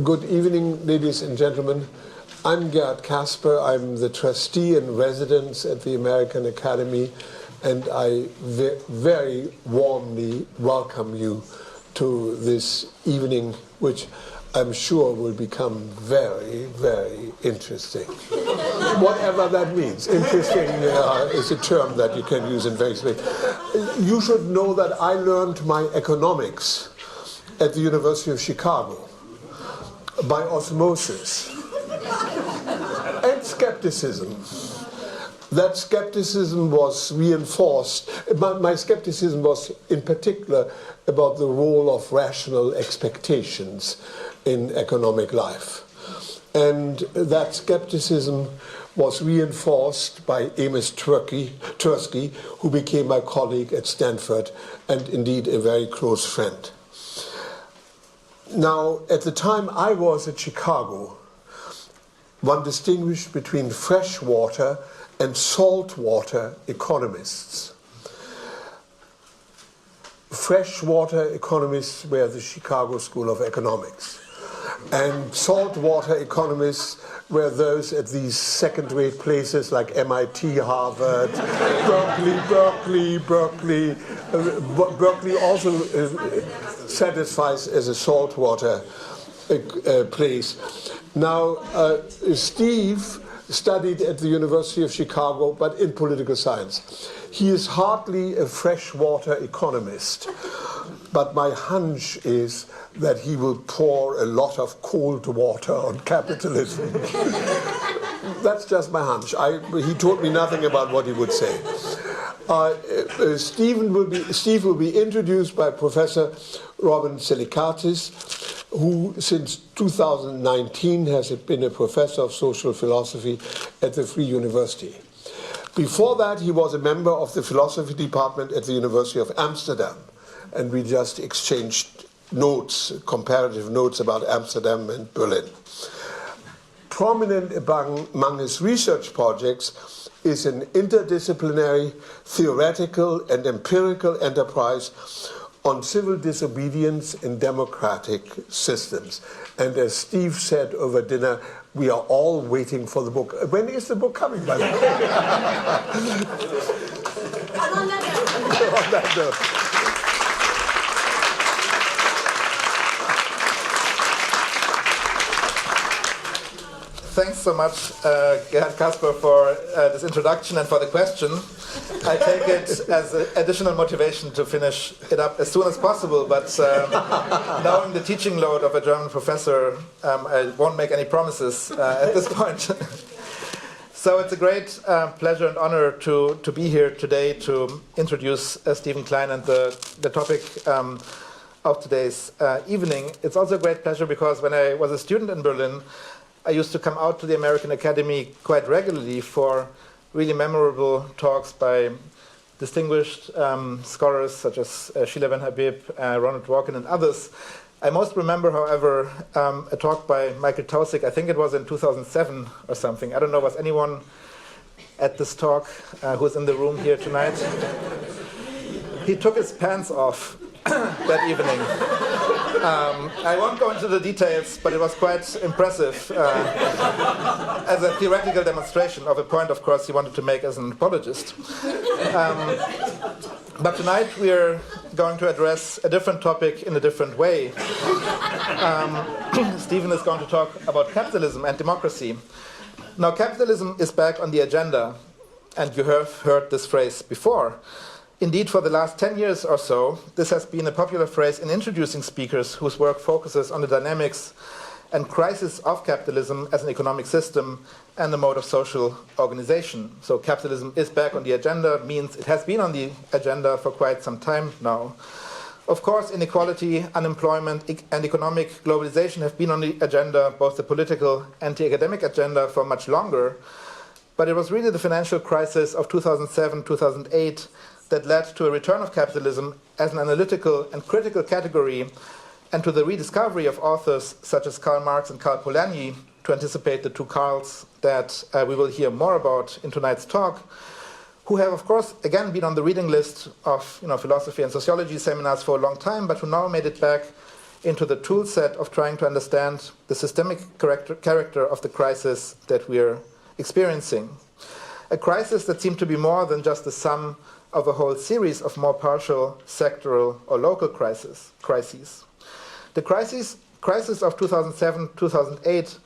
Good evening, ladies and gentlemen. I'm Gerd Casper. I'm the trustee in residence at the American Academy, and I very warmly welcome you to this evening, which I'm sure will become very, very interesting. Whatever that means. Interesting is a term that you can use in various ways. You should know that I learned my economics at the University of Chicago by osmosis and skepticism. That skepticism was reinforced. My skepticism was in particular about the role of rational expectations in economic life. And that skepticism was reinforced by Amos Tversky, who became my colleague at Stanford and indeed a very close friend. Now, at the time I was at Chicago, one distinguished between freshwater and saltwater economists. Freshwater economists were the Chicago School of Economics, and saltwater economists were those at these second-rate places like MIT, Harvard, Berkeley. Berkeley also satisfies as a saltwater place. Now, Steve studied at the University of Chicago, but in political science. He is hardly a freshwater economist, but my hunch is that he will pour a lot of cold water on capitalism. That's just my hunch. He told me nothing about what he would say. Steve will be introduced by Professor Robin Selikatis, who since 2019 has been a professor of social philosophy at the Free University. Before that, he was a member of the philosophy department at the University of Amsterdam, and we just exchanged notes, comparative notes about Amsterdam and Berlin. Prominent among his research projects is an interdisciplinary, theoretical, and empirical enterprise on civil disobedience in democratic systems. And as Steve said over dinner, we are all waiting for the book. When is the book coming, by the way? On that note. Thanks so much, Gerhard Casper, for this introduction and for the question. I take it as an additional motivation to finish it up as soon as possible, but knowing the teaching load of a German professor, I won't make any promises at this point. So it's a great pleasure and honor to be here today to introduce Stephen Klein and the topic of today's evening. It's also a great pleasure because when I was a student in Berlin, I used to come out to the American Academy quite regularly for really memorable talks by distinguished scholars such as Sheila Van Habib, Ronald Dworkin, and others. I most remember, however, a talk by Michael Tausig. I think it was in 2007 or something. I don't know, was anyone at this talk who's in the room here tonight? He took his pants off that evening. I won't go into the details, but it was quite impressive as a theoretical demonstration of a point, of course, he wanted to make as an apologist. But tonight we're going to address a different topic in a different way. Stephen is going to talk about capitalism and democracy. Now, capitalism is back on the agenda, and you have heard this phrase before. Indeed, for the last 10 years or so, this has been a popular phrase in introducing speakers whose work focuses on the dynamics and crisis of capitalism as an economic system and a mode of social organization. So capitalism is back on the agenda, means it has been on the agenda for quite some time now. Of course, inequality, unemployment, and economic globalization have been on the agenda, both the political and the academic agenda, for much longer. But it was really the financial crisis of 2007, 2008 that led to a return of capitalism as an analytical and critical category, and to the rediscovery of authors such as Karl Marx and Karl Polanyi, to anticipate the two Karls that we will hear more about in tonight's talk, who have, of course, again been on the reading list of philosophy and sociology seminars for a long time, but who now made it back into the tool set of trying to understand the systemic character of the crisis that we're experiencing. A crisis that seemed to be more than just the sum of a whole series of more partial, sectoral, or local crises. The crisis of 2007-2008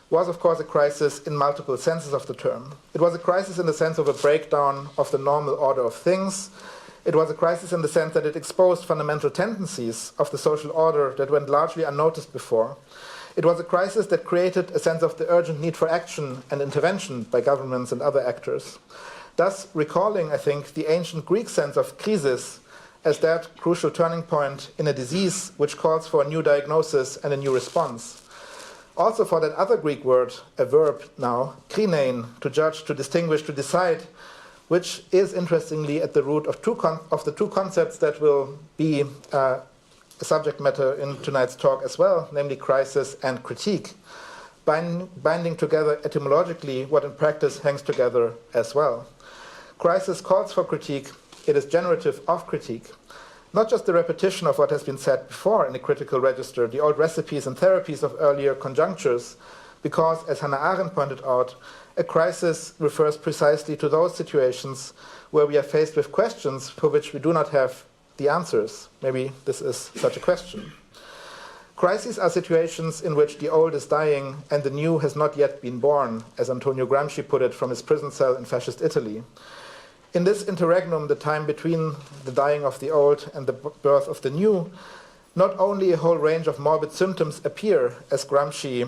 was, of course, a crisis in multiple senses of the term. It was a crisis in the sense of a breakdown of the normal order of things. It was a crisis in the sense that it exposed fundamental tendencies of the social order that went largely unnoticed before. It was a crisis that created a sense of the urgent need for action and intervention by governments and other actors, thus recalling, I think, the ancient Greek sense of krisis as that crucial turning point in a disease which calls for a new diagnosis and a new response. Also for that other Greek word, a verb now, krinein, to judge, to distinguish, to decide, which is interestingly at the root of the two concepts that will be a subject matter in tonight's talk as well, namely crisis and critique, binding together etymologically what in practice hangs together as well. Crisis calls for critique. It is generative of critique. Not just the repetition of what has been said before in the critical register, the old recipes and therapies of earlier conjunctures, because, as Hannah Arendt pointed out, a crisis refers precisely to those situations where we are faced with questions for which we do not have the answers. Maybe this is such a question. Crises are situations in which the old is dying and the new has not yet been born, as Antonio Gramsci put it from his prison cell in fascist Italy. In this interregnum, the time between the dying of the old and the birth of the new, not only a whole range of morbid symptoms appear, as Gramsci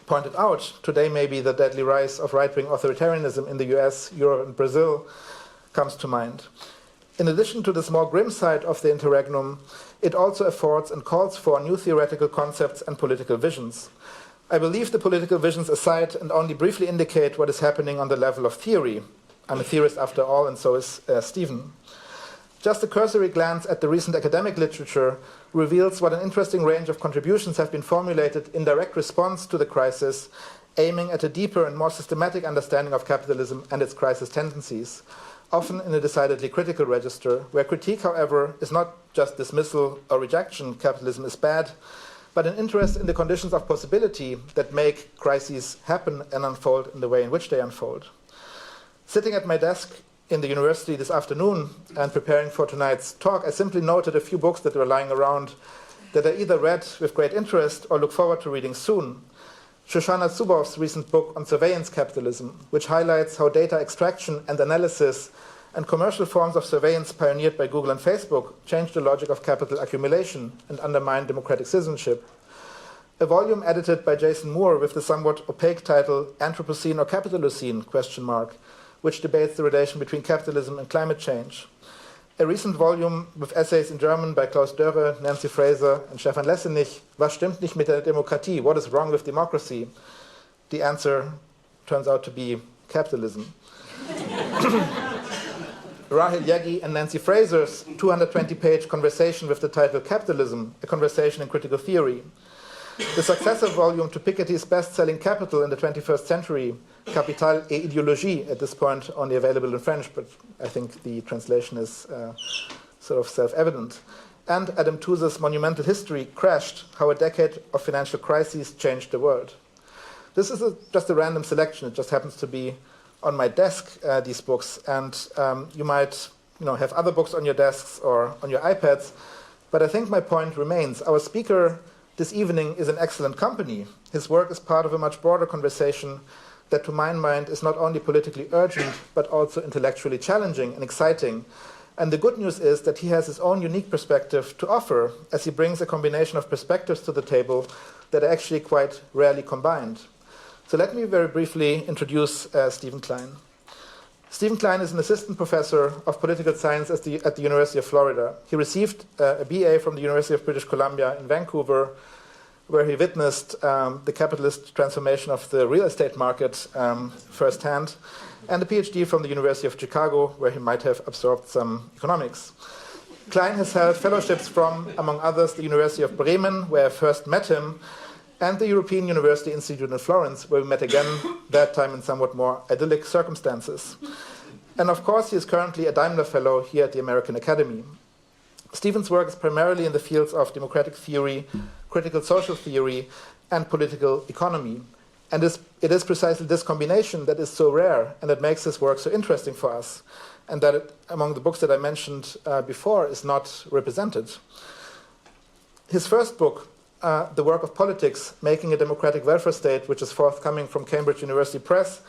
pointed out, today maybe the deadly rise of right-wing authoritarianism in the US, Europe, and Brazil comes to mind. In addition to this more grim side of the interregnum, it also affords and calls for new theoretical concepts and political visions. I believe the political visions aside and only briefly indicate what is happening on the level of theory. I'm a theorist after all, and so is Stephen. Just a cursory glance at the recent academic literature reveals what an interesting range of contributions have been formulated in direct response to the crisis, aiming at a deeper and more systematic understanding of capitalism and its crisis tendencies, often in a decidedly critical register, where critique, however, is not just dismissal or rejection, capitalism is bad, but an interest in the conditions of possibility that make crises happen and unfold in the way in which they unfold. Sitting at my desk in the university this afternoon and preparing for tonight's talk, I simply noted a few books that were lying around that I either read with great interest or look forward to reading soon. Shoshana Zuboff's recent book on surveillance capitalism, which highlights how data extraction and analysis and commercial forms of surveillance pioneered by Google and Facebook changed the logic of capital accumulation and undermined democratic citizenship. A volume edited by Jason Moore with the somewhat opaque title Anthropocene or Capitalocene, which debates the relation between capitalism and climate change. A recent volume with essays in German by Klaus Dörre, Nancy Fraser, and Stefan Lessenich, Was stimmt nicht mit der Demokratie? What is wrong with democracy? The answer turns out to be capitalism. Rahel Yagi and Nancy Fraser's 220-page conversation with the title Capitalism, a Conversation in Critical Theory. The successor volume to Piketty's best-selling Capital in the 21st Century, Capital et Idéologie, at this point only available in French, but I think the translation is sort of self-evident. And Adam Tooze's monumental history, Crashed, How a Decade of Financial Crises Changed the World. This is just a random selection. It just happens to be on my desk, these books. And you might have other books on your desks or on your iPads. But I think my point remains. Our speaker this evening is in excellent company. His work is part of a much broader conversation that, to my mind, is not only politically urgent, but also intellectually challenging and exciting. And the good news is that he has his own unique perspective to offer, as he brings a combination of perspectives to the table that are actually quite rarely combined. So let me very briefly introduce Stephen Klein. Stephen Klein is an assistant professor of political science at the University of Florida. He received a BA from the University of British Columbia in Vancouver, where he witnessed the capitalist transformation of the real estate market firsthand, and a PhD from the University of Chicago, where he might have absorbed some economics. Klein has held fellowships from, among others, the University of Bremen, where I first met him, and the European University Institute in Florence, where we met again, that time in somewhat more idyllic circumstances. And of course, he is currently a Daimler Fellow here at the American Academy. Stephen's work is primarily in the fields of democratic theory, critical social theory, and political economy. And it is precisely this combination that is so rare and that makes his work so interesting for us, and that it, among the books that I mentioned before, is not represented. His first book, The Work of Politics, Making a Democratic Welfare State, which is forthcoming from Cambridge University Press,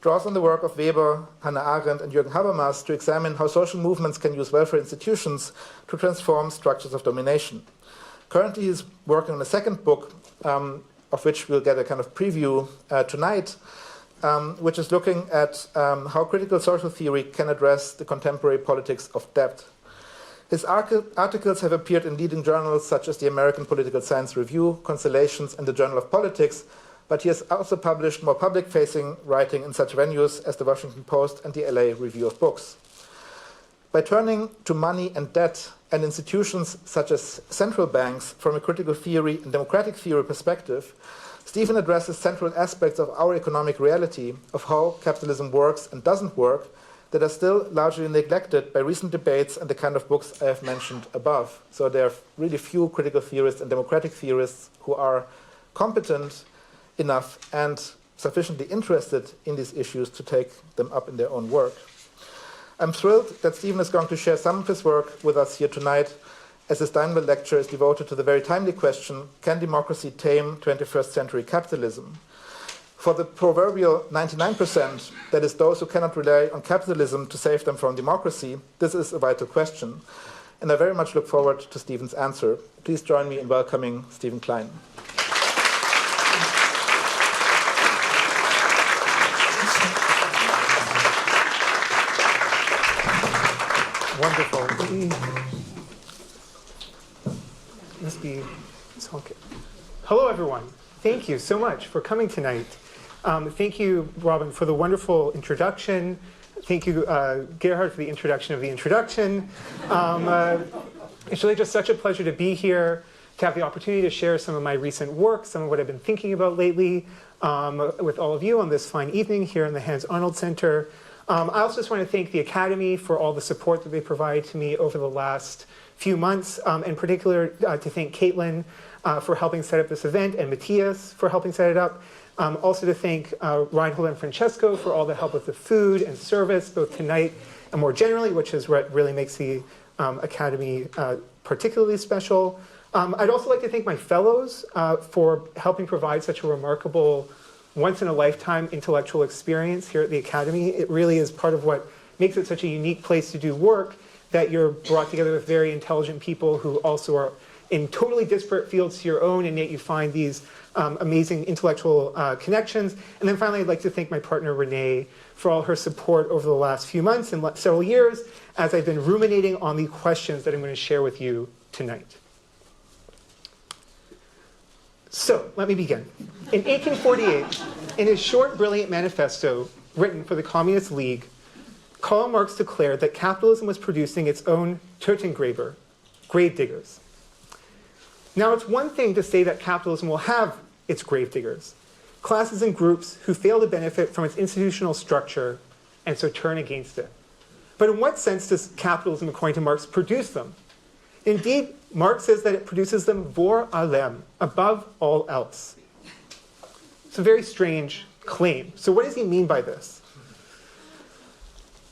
draws on the work of Weber, Hannah Arendt, and Jürgen Habermas to examine how social movements can use welfare institutions to transform structures of domination. Currently, he's working on a second book, of which we'll get a kind of preview tonight, which is looking at how critical social theory can address the contemporary politics of debt. His articles have appeared in leading journals such as the American Political Science Review, Constellations, and the Journal of Politics, but he has also published more public-facing writing in such venues as the Washington Post and the LA Review of Books. By turning to money and debt and institutions such as central banks from a critical theory and democratic theory perspective, Stephen addresses central aspects of our economic reality, of how capitalism works and doesn't work, that are still largely neglected by recent debates and the kind of books I have mentioned above. So there are really few critical theorists and democratic theorists who are competent enough and sufficiently interested in these issues to take them up in their own work. I'm thrilled that Stephen is going to share some of his work with us here tonight, as his Steinway lecture is devoted to the very timely question, can democracy tame 21st century capitalism? For the proverbial 99%, that is those who cannot rely on capitalism to save them from democracy, this is a vital question. And I very much look forward to Stephen's answer. Please join me in welcoming Stephen Klein. Wonderful. Must be okay. Hello, everyone. Thank you so much for coming tonight. Thank you, Robin, for the wonderful introduction. Thank you, Gerhard, for the introduction of the introduction. It's really just such a pleasure to be here, to have the opportunity to share some of my recent work, some of what I've been thinking about lately with all of you on this fine evening here in the Hans Arnold Center. I also just want to thank the Academy for all the support that they provided to me over the last few months, in particular to thank Caitlin for helping set up this event, and Matthias for helping set it up. Also to thank Reinhold and Francesco for all the help with the food and service, both tonight and more generally, which is what really makes the Academy particularly special. I'd also like to thank my fellows for helping provide such a remarkable once-in-a-lifetime intellectual experience here at the Academy. It really is part of what makes it such a unique place to do work, that you're brought together with very intelligent people who also are in totally disparate fields to your own, and yet you find these amazing intellectual connections. And then finally, I'd like to thank my partner, Renee, for all her support over the last few months and several years as I've been ruminating on the questions that I'm going to share with you tonight. So, let me begin. In 1848, in his short, brilliant manifesto written for the Communist League, Karl Marx declared that capitalism was producing its own Totengräber, grave diggers. Now, it's one thing to say that capitalism will have its grave diggers, classes and groups who fail to benefit from its institutional structure and so turn against it. But in what sense does capitalism, according to Marx, produce them? Indeed, Marx says that it produces them vor allem, above all else. It's a very strange claim. So what does he mean by this?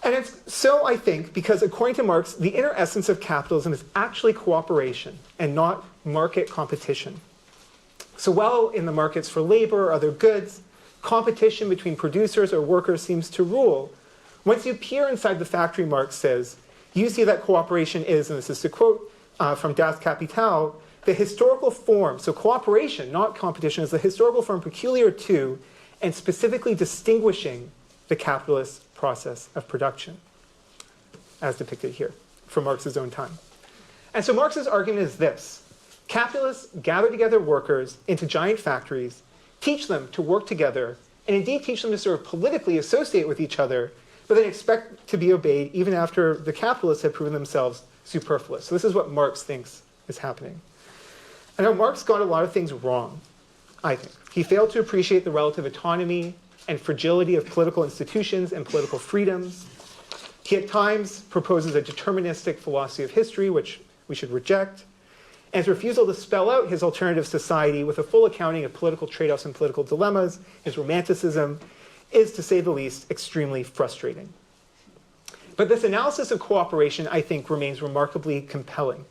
And it's so, I think, because according to Marx, the inner essence of capitalism is actually cooperation and not market competition. So while in the markets for labor or other goods, competition between producers or workers seems to rule, once you peer inside the factory, Marx says, you see that cooperation is, and this is to quote from Das Kapital, the historical form, so cooperation, not competition, is the historical form peculiar to and specifically distinguishing the capitalist process of production, as depicted here, from Marx's own time. And so Marx's argument is this. Capitalists gather together workers into giant factories, teach them to work together, and indeed teach them to sort of politically associate with each other, but then expect to be obeyed even after the capitalists have proven themselves superfluous. So this is what Marx thinks is happening. And now Marx got a lot of things wrong, I think. He failed to appreciate the relative autonomy and fragility of political institutions and political freedoms. He at times proposes a deterministic philosophy of history, which we should reject. And his refusal to spell out his alternative society with a full accounting of political trade-offs and political dilemmas, his romanticism, is, to say the least, extremely frustrating. But this analysis of cooperation, I think, remains remarkably compelling.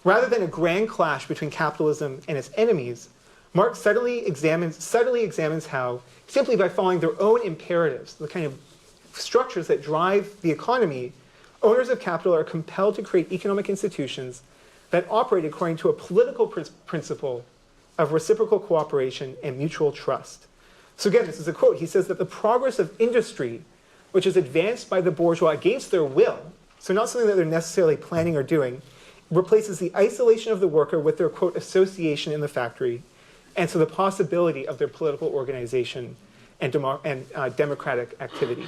Rather than a grand clash between capitalism and its enemies, Marx subtly examines how, simply by following their own imperatives, the kind of structures that drive the economy, owners of capital are compelled to create economic institutions that operate according to a political principle of reciprocal cooperation and mutual trust. So again, this is a quote. He says that the progress of industry, which is advanced by the bourgeois against their will, so not something that they're necessarily planning or doing, replaces the isolation of the worker with their, quote, association in the factory, and so the possibility of their political organization and democratic activity.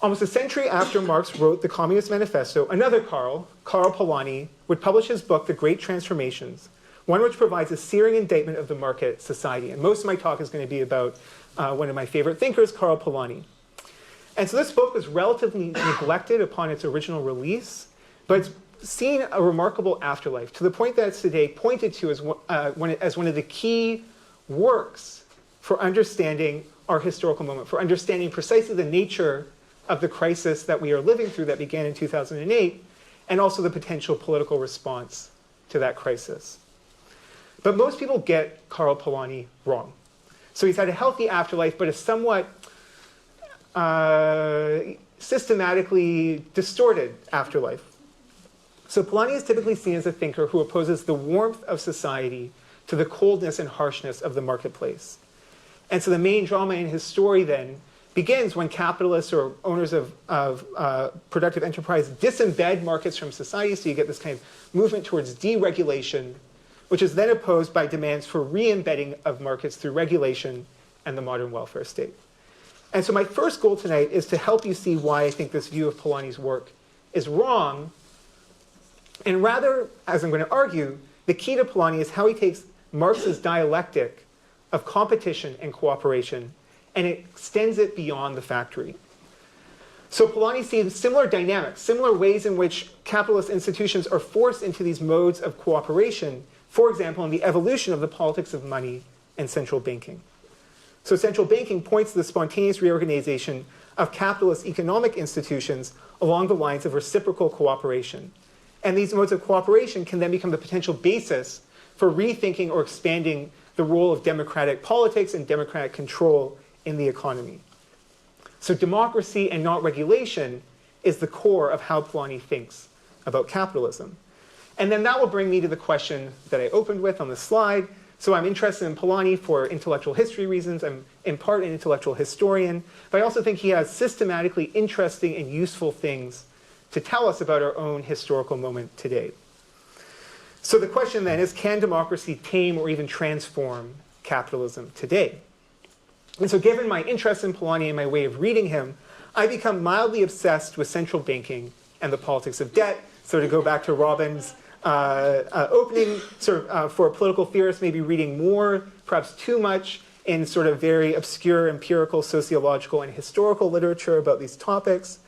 Almost a century after Marx wrote the Communist Manifesto, another Karl Polanyi, would publish his book, The Great Transformations, one which provides a searing indictment of the market society. And most of my talk is going to be about one of my favorite thinkers, Karl Polanyi. And so this book was relatively neglected upon its original release, but it's seen a remarkable afterlife, to the point that it's today pointed to as one of the key works for understanding our historical moment, for understanding precisely the nature of the crisis that we are living through that began in 2008, and also the potential political response to that crisis. But most people get Karl Polanyi wrong. So he's had a healthy afterlife, but a somewhat systematically distorted afterlife. So Polanyi is typically seen as a thinker who opposes the warmth of society to the coldness and harshness of the marketplace. And so the main drama in his story then begins when capitalists or owners of productive enterprise disembed markets from society. So you get this kind of movement towards deregulation, which is then opposed by demands for re-embedding of markets through regulation and the modern welfare state. And so my first goal tonight is to help you see why I think this view of Polanyi's work is wrong. And rather, as I'm going to argue, the key to Polanyi is how he takes Marx's dialectic of competition and cooperation and extends it beyond the factory. So Polanyi sees similar dynamics, similar ways in which capitalist institutions are forced into these modes of cooperation, for example, in the evolution of the politics of money and central banking. So central banking points to the spontaneous reorganization of capitalist economic institutions along the lines of reciprocal cooperation. And these modes of cooperation can then become the potential basis for rethinking or expanding the role of democratic politics and democratic control in the economy. So democracy and not regulation is the core of how Polanyi thinks about capitalism. And then that will bring me to the question that I opened with on the slide. So I'm interested in Polanyi for intellectual history reasons. I'm in part an intellectual historian, but I also think he has systematically interesting and useful things to tell us about our own historical moment today. So the question then is, can democracy tame or even transform capitalism today? And so given my interest in Polanyi and my way of reading him, I become mildly obsessed with central banking and the politics of debt. So to go back to Robin's opening, for a political theorist, maybe reading more, perhaps too much, in sort of very obscure empirical, sociological, and historical literature about these topics.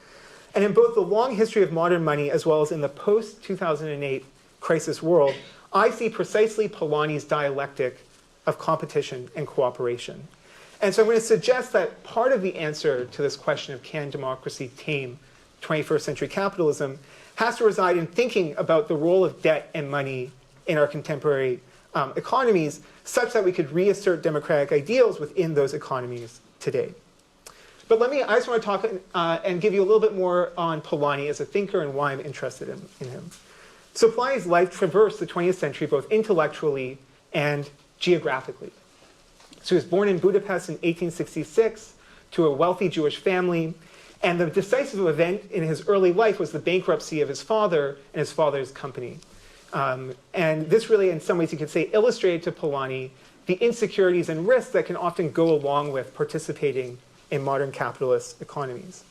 And in both the long history of modern money as well as in the post-2008 crisis world, I see precisely Polanyi's dialectic of competition and cooperation. And so I'm going to suggest that part of the answer to this question of can democracy tame 21st century capitalism has to reside in thinking about the role of debt and money in our contemporary economies, such that we could reassert democratic ideals within those economies today. But I just want to talk and give you a little bit more on Polanyi as a thinker and why I'm interested in him. So Polanyi's life traversed the 20th century both intellectually and geographically. So he was born in Budapest in 1866 to a wealthy Jewish family. And the decisive event in his early life was the bankruptcy of his father and his father's company. And this really, in some ways, you could say, illustrated to Polanyi the insecurities and risks that can often go along with participating in modern capitalist economies.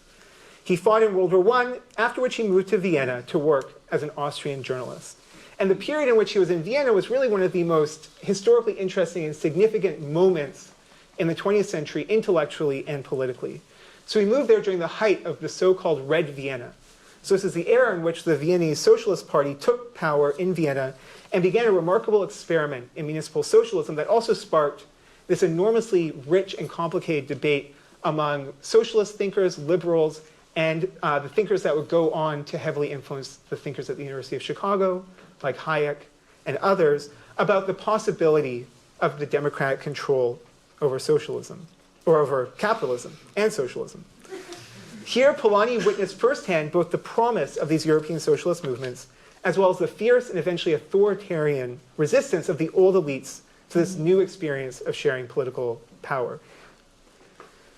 He fought in World War I, after which he moved to Vienna to work as an Austrian journalist. And the period in which he was in Vienna was really one of the most historically interesting and significant moments in the 20th century, intellectually and politically. So he moved there during the height of the so-called Red Vienna. So this is the era in which the Viennese Socialist Party took power in Vienna and began a remarkable experiment in municipal socialism that also sparked this enormously rich and complicated debate among socialist thinkers, liberals, and the thinkers that would go on to heavily influence the thinkers at the University of Chicago, like Hayek and others, about the possibility of the democratic control over socialism, or over capitalism and socialism. Here, Polanyi witnessed firsthand both the promise of these European socialist movements, as well as the fierce and eventually authoritarian resistance of the old elites to this new experience of sharing political power.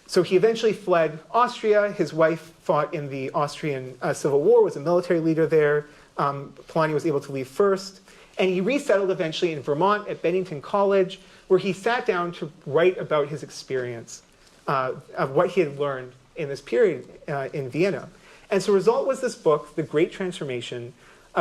So he eventually fled Austria. His wife fought in the Austrian Civil War, was a military leader there. Polanyi was able to leave first. And he resettled eventually in Vermont at Bennington College, where he sat down to write about his experience of what he had learned in this period in Vienna. And so the result was this book, The Great Transformation,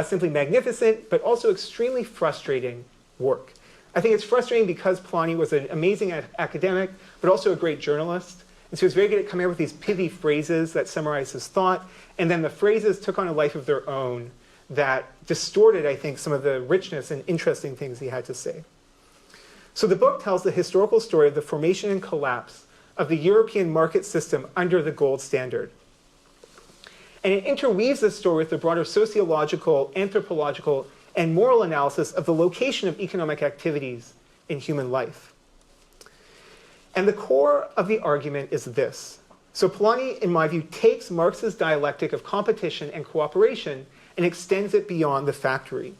simply magnificent, but also extremely frustrating work. I think it's frustrating because Polanyi was an amazing academic, but also a great journalist. And so he was very good at coming up with these pithy phrases that summarize his thought. And then the phrases took on a life of their own that distorted, I think, some of the richness and interesting things he had to say. So the book tells the historical story of the formation and collapse of the European market system under the gold standard. And it interweaves this story with the broader sociological, anthropological, and moral analysis of the location of economic activities in human life. And the core of the argument is this. So Polanyi, in my view, takes Marx's dialectic of competition and cooperation and extends it beyond the factory.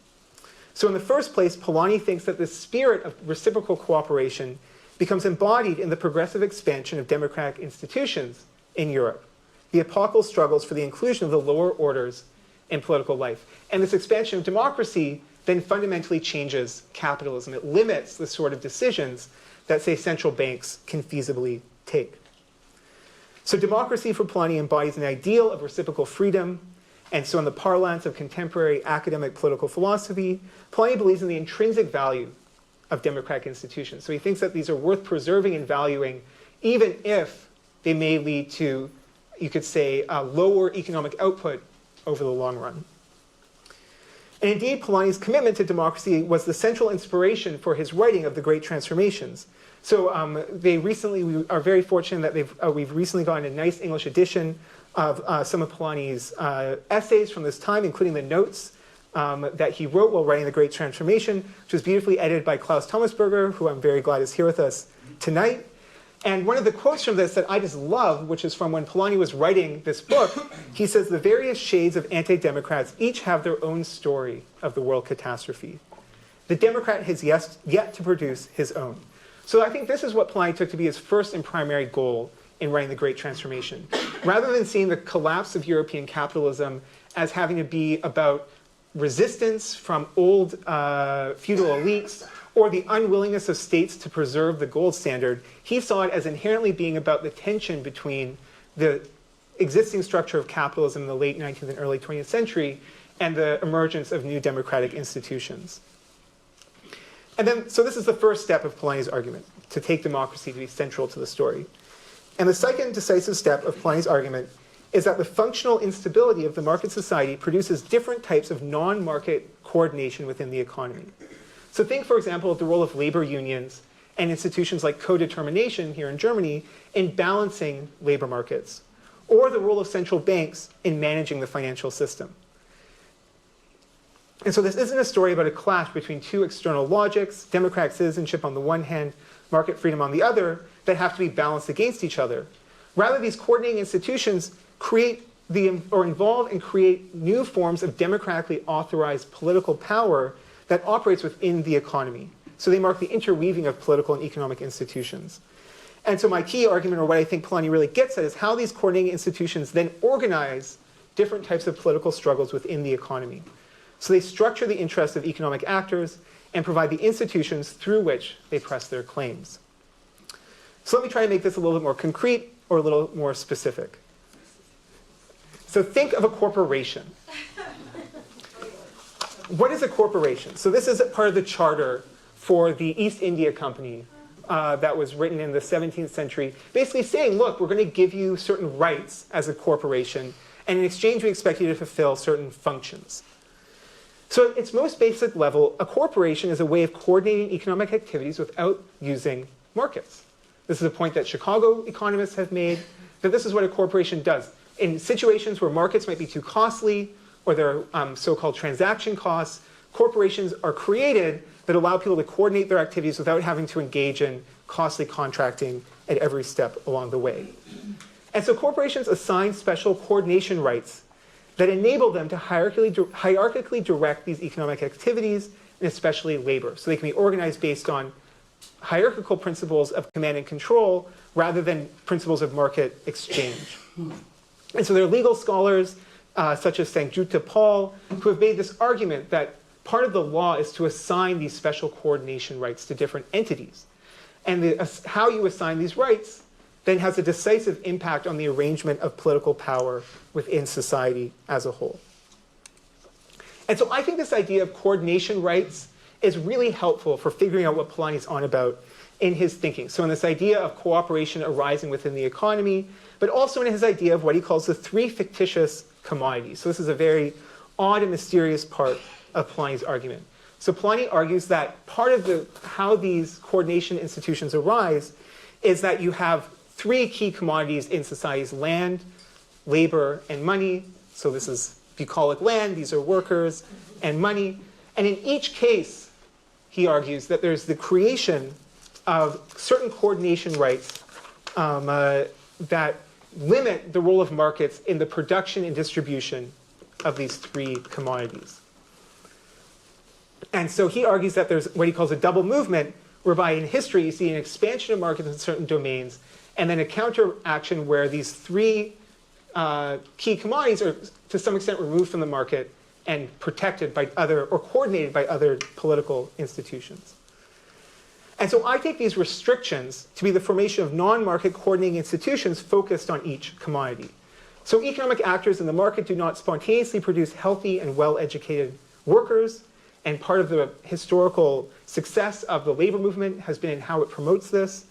So in the first place, Polanyi thinks that the spirit of reciprocal cooperation becomes embodied in the progressive expansion of democratic institutions in Europe, the epochal struggles for the inclusion of the lower orders in political life. And this expansion of democracy then fundamentally changes capitalism. It limits the sort of decisions that, say, central banks can feasibly take. So democracy for Polanyi embodies an ideal of reciprocal freedom. And so in the parlance of contemporary academic political philosophy, Polanyi believes in the intrinsic value of democratic institutions. So he thinks that these are worth preserving and valuing, even if they may lead to, you could say, lower economic output over the long run. And indeed, Polanyi's commitment to democracy was the central inspiration for his writing of The Great Transformations. So we are very fortunate that we've recently gotten a nice English edition of some of Polanyi's essays from this time, including the notes that he wrote while writing The Great Transformation, which was beautifully edited by Klaus Thomasberger, who I'm very glad is here with us tonight. And one of the quotes from this that I just love, which is from when Polanyi was writing this book, he says, "The various shades of anti-democrats each have their own story of the world catastrophe. The Democrat has yet to produce his own." So I think this is what Polanyi took to be his first and primary goal in writing The Great Transformation. Rather than seeing the collapse of European capitalism as having to be about resistance from old feudal elites or the unwillingness of states to preserve the gold standard, he saw it as inherently being about the tension between the existing structure of capitalism in the late 19th and early 20th century and the emergence of new democratic institutions. And then, so this is the first step of Polanyi's argument, to take democracy to be central to the story. And the second decisive step of Polanyi's argument is that the functional instability of the market society produces different types of non-market coordination within the economy. So think, for example, of the role of labor unions and institutions like co-determination here in Germany in balancing labor markets, or the role of central banks in managing the financial system. And so this isn't a story about a clash between two external logics, democratic citizenship on the one hand, market freedom on the other, that have to be balanced against each other. Rather, these coordinating institutions involve and create new forms of democratically authorized political power that operates within the economy. So they mark the interweaving of political and economic institutions. And so my key argument, or what I think Polanyi really gets at, is how these coordinating institutions then organize different types of political struggles within the economy. So they structure the interests of economic actors and provide the institutions through which they press their claims. So let me try to make this a little bit more concrete or a little more specific. So think of a corporation. What is a corporation? So this is part of the charter for the East India Company that was written in the 17th century, basically saying, look, we're going to give you certain rights as a corporation, And in exchange, we expect you to fulfill certain functions. So at its most basic level, a corporation is a way of coordinating economic activities without using markets. This is a point that Chicago economists have made, that this is what a corporation does. In situations where markets might be too costly, or there are so-called transaction costs, corporations are created that allow people to coordinate their activities without having to engage in costly contracting at every step along the way. And so corporations assign special coordination rights that enable them to hierarchically direct these economic activities, and especially labor. So they can be organized based on hierarchical principles of command and control rather than principles of market exchange. And so there are legal scholars such as Sanjutta Paul who have made this argument that part of the law is to assign these special coordination rights to different entities. And how you assign these rights then has a decisive impact on the arrangement of political power within society as a whole. And so I think this idea of coordination rights is really helpful for figuring out what Polanyi's on about in his thinking. So in this idea of cooperation arising within the economy, but also in his idea of what he calls the three fictitious commodities. So this is a very odd and mysterious part of Polanyi's argument. So Polanyi argues that part of how these coordination institutions arise is that you have three key commodities in society's: land, labor, and money. So this is bucolic land, these are workers, and money. And in each case, he argues that there's the creation of certain coordination rights that limit the role of markets in the production and distribution of these three commodities. And so he argues that there's what he calls a double movement, whereby in history you see an expansion of markets in certain domains, and then a counteraction where these three key commodities are to some extent removed from the market and protected by other, or coordinated by other political institutions. And so I take these restrictions to be the formation of non-market coordinating institutions focused on each commodity. So economic actors in the market do not spontaneously produce healthy and well-educated workers, and part of the historical success of the labor movement has been in how it promotes this.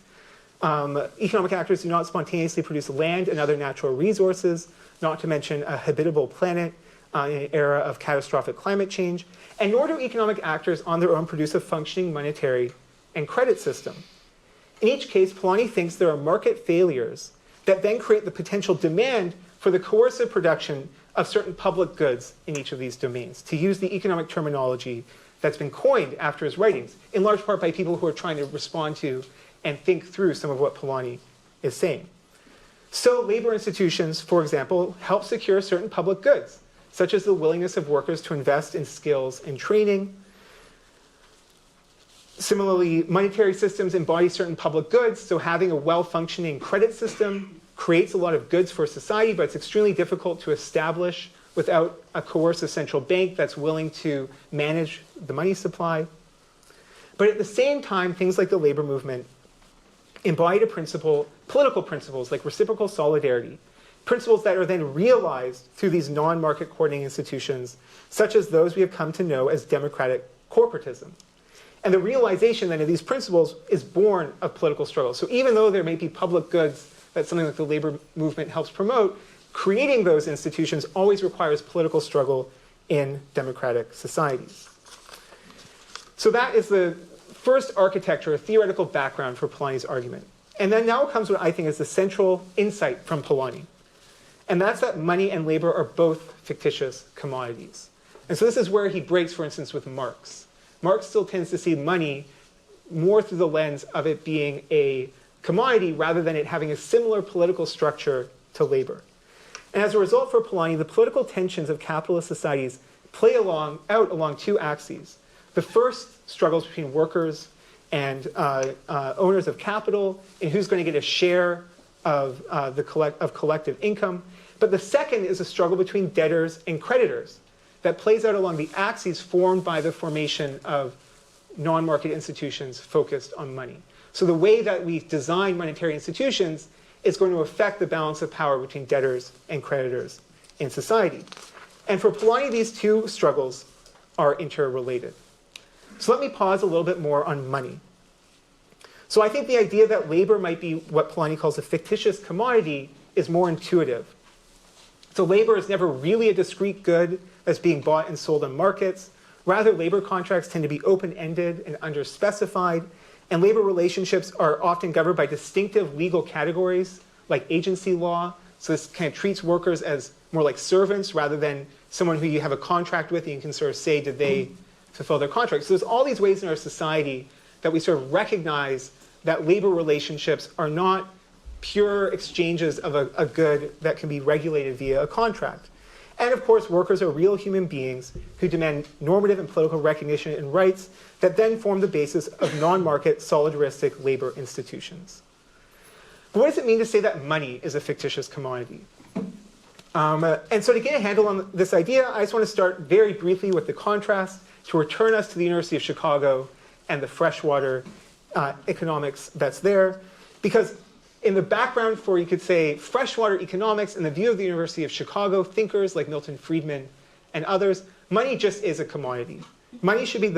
Economic actors do not spontaneously produce land and other natural resources, not to mention a habitable planet in an era of catastrophic climate change. And nor do economic actors on their own produce a functioning monetary and credit system. In each case, Polanyi thinks there are market failures that then create the potential demand for the coercive production of certain public goods in each of these domains, to use the economic terminology that's been coined after his writings, in large part by people who are trying to respond to and think through some of what Polanyi is saying. So labor institutions, for example, help secure certain public goods, such as the willingness of workers to invest in skills and training. Similarly, monetary systems embody certain public goods, so having a well-functioning credit system creates a lot of goods for society, but it's extremely difficult to establish without a coercive central bank that's willing to manage the money supply. But at the same time, things like the labor movement embody political principles like reciprocal solidarity, principles that are then realized through these non-market coordinating institutions, such as those we have come to know as democratic corporatism. And the realization then of these principles is born of political struggle. So even though there may be public goods that something like the labor movement helps promote, creating those institutions always requires political struggle in democratic societies. So that is the first architecture, a theoretical background for Polanyi's argument. And then now comes what I think is the central insight from Polanyi. And that's that money and labor are both fictitious commodities. And so this is where he breaks, for instance, with Marx. Marx still tends to see money more through the lens of it being a commodity rather than it having a similar political structure to labor. And as a result for Polanyi, the political tensions of capitalist societies play out along two axes. The first struggles between workers and owners of capital, and who's going to get a share of collective income. But the second is a struggle between debtors and creditors that plays out along the axes formed by the formation of non-market institutions focused on money. So the way that we design monetary institutions is going to affect the balance of power between debtors and creditors in society. And for Polanyi, these two struggles are interrelated. So let me pause a little bit more on money. So I think the idea that labor might be what Polanyi calls a fictitious commodity is more intuitive. So labor is never really a discrete good that's being bought and sold on markets. Rather, labor contracts tend to be open-ended and underspecified, and labor relationships are often governed by distinctive legal categories like agency law. So this kind of treats workers as more like servants rather than someone who you have a contract with and you can sort of say, did they fulfill their contract? So there's all these ways in our society that we sort of recognize that labor relationships are not pure exchanges of a good that can be regulated via a contract. And of course, workers are real human beings who demand normative and political recognition and rights that then form the basis of non-market, solidaristic labor institutions. But what does it mean to say that money is a fictitious commodity? And so to get a handle on this idea, I just want to start very briefly with the contrast to return us to the University of Chicago and the freshwater economics that's there. Because in the background for, you could say, freshwater economics, in the view of the University of Chicago, thinkers like Milton Friedman and others, money just is a commodity. Money should be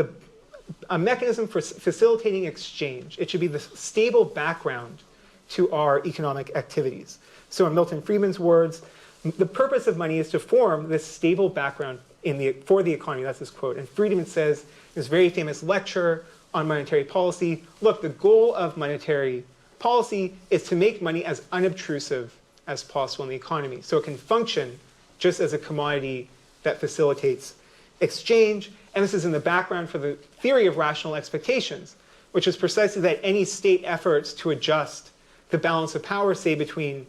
a mechanism for facilitating exchange. It should be the stable background to our economic activities. So in Milton Friedman's words, the purpose of money is to form this stable background for the economy. That's his quote. And Friedman says in his very famous lecture on monetary policy, look, the goal of monetary policy is to make money as unobtrusive as possible in the economy. So it can function just as a commodity that facilitates exchange. And this is in the background for the theory of rational expectations, which is precisely that any state efforts to adjust the balance of power, say between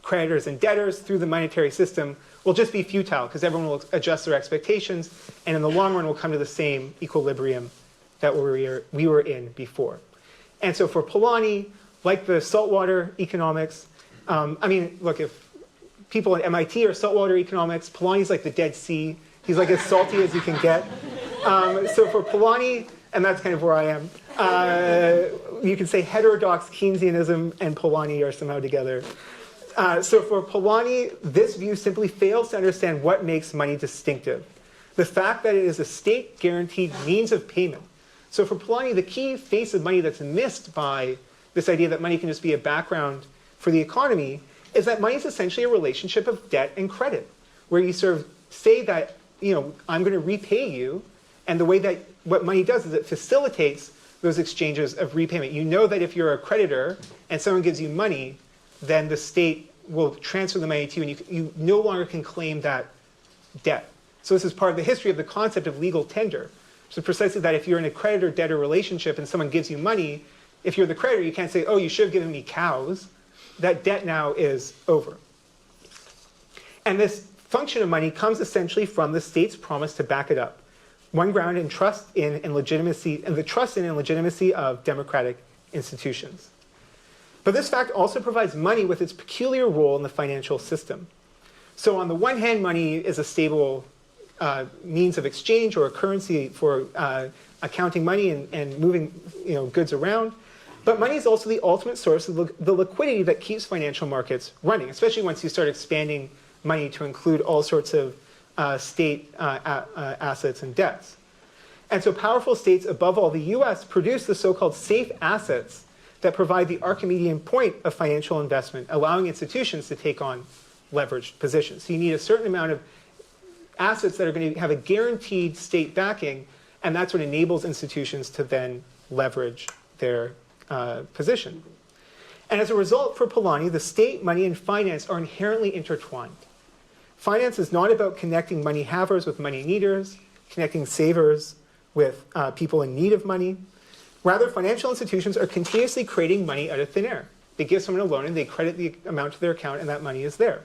creditors and debtors through the monetary system, will just be futile because everyone will adjust their expectations and in the long run will come to the same equilibrium that we were in before. And so for Polanyi, like the saltwater economics, I mean, look, if people at MIT are saltwater economics, Polanyi's like the Dead Sea. He's like as salty as you can get. So for Polanyi, and that's kind of where I am, you can say heterodox Keynesianism and Polanyi are somehow together. So for Polanyi, this view simply fails to understand what makes money distinctive. The fact that it is a state-guaranteed means of payment. So for Polanyi, the key face of money that's missed by this idea that money can just be a background for the economy is that money is essentially a relationship of debt and credit, where you sort of say that, you know, I'm going to repay you, and the way that what money does is it facilitates those exchanges of repayment. You know that if you're a creditor and someone gives you money, then the state will transfer the money to you, and you no longer can claim that debt. So this is part of the history of the concept of legal tender. So precisely that if you're in a creditor-debtor relationship and someone gives you money, if you're the creditor, you can't say, oh, you should have given me cows. That debt now is over. And this function of money comes essentially from the state's promise to back it up. One ground in trust in and legitimacy, and the trust in and legitimacy of democratic institutions. But this fact also provides money with its peculiar role in the financial system. So on the one hand, money is a stable means of exchange or a currency for accounting money and moving goods around. But money is also the ultimate source of the liquidity that keeps financial markets running, especially once you start expanding money to include all sorts of state assets and debts. And so powerful states, above all the US, produce the so-called safe assets that provide the Archimedean point of financial investment, allowing institutions to take on leveraged positions. So you need a certain amount of assets that are going to have a guaranteed state backing, and that's what enables institutions to then leverage their position. And as a result, for Polanyi, the state, money, and finance are inherently intertwined. Finance is not about connecting money havers with money needers, connecting savers with people in need of money. Rather, financial institutions are continuously creating money out of thin air. They give someone a loan and they credit the amount to their account, and that money is there.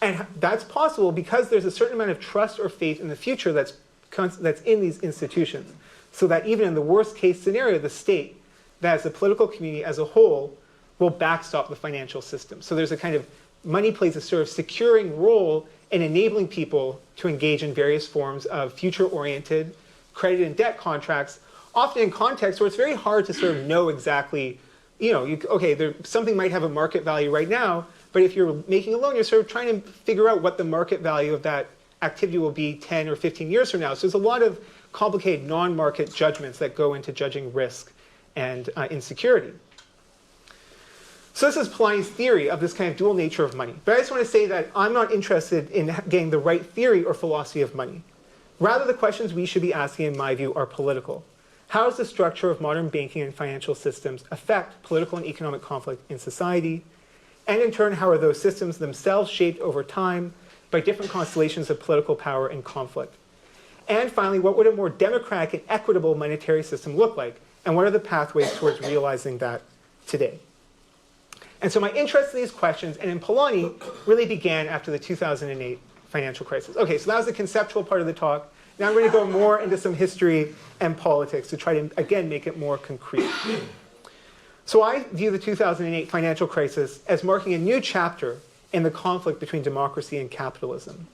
And that's possible because there's a certain amount of trust or faith in the future that's in these institutions. So that even in the worst case scenario, the state, that as the political community as a whole, will backstop the financial system. So there's a kind of, money plays a sort of securing role in enabling people to engage in various forms of future-oriented credit and debt contracts, often in contexts where it's very hard to sort of know exactly, something might have a market value right now, but if you're making a loan, you're sort of trying to figure out what the market value of that activity will be 10 or 15 years from now. So there's a lot of complicated non-market judgments that go into judging risk and insecurity. So this is Polanyi's theory of this kind of dual nature of money. But I just want to say that I'm not interested in getting the right theory or philosophy of money. Rather, the questions we should be asking, in my view, are political. How does the structure of modern banking and financial systems affect political and economic conflict in society? And in turn, how are those systems themselves shaped over time by different constellations of political power and conflict? And finally, what would a more democratic and equitable monetary system look like? And what are the pathways towards realizing that today? And so my interest in these questions and in Polanyi really began after the 2008 financial crisis. Okay, so that was the conceptual part of the talk. Now I'm going to go more into some history and politics to try to, again, make it more concrete. So I view the 2008 financial crisis as marking a new chapter in the conflict between democracy and capitalism.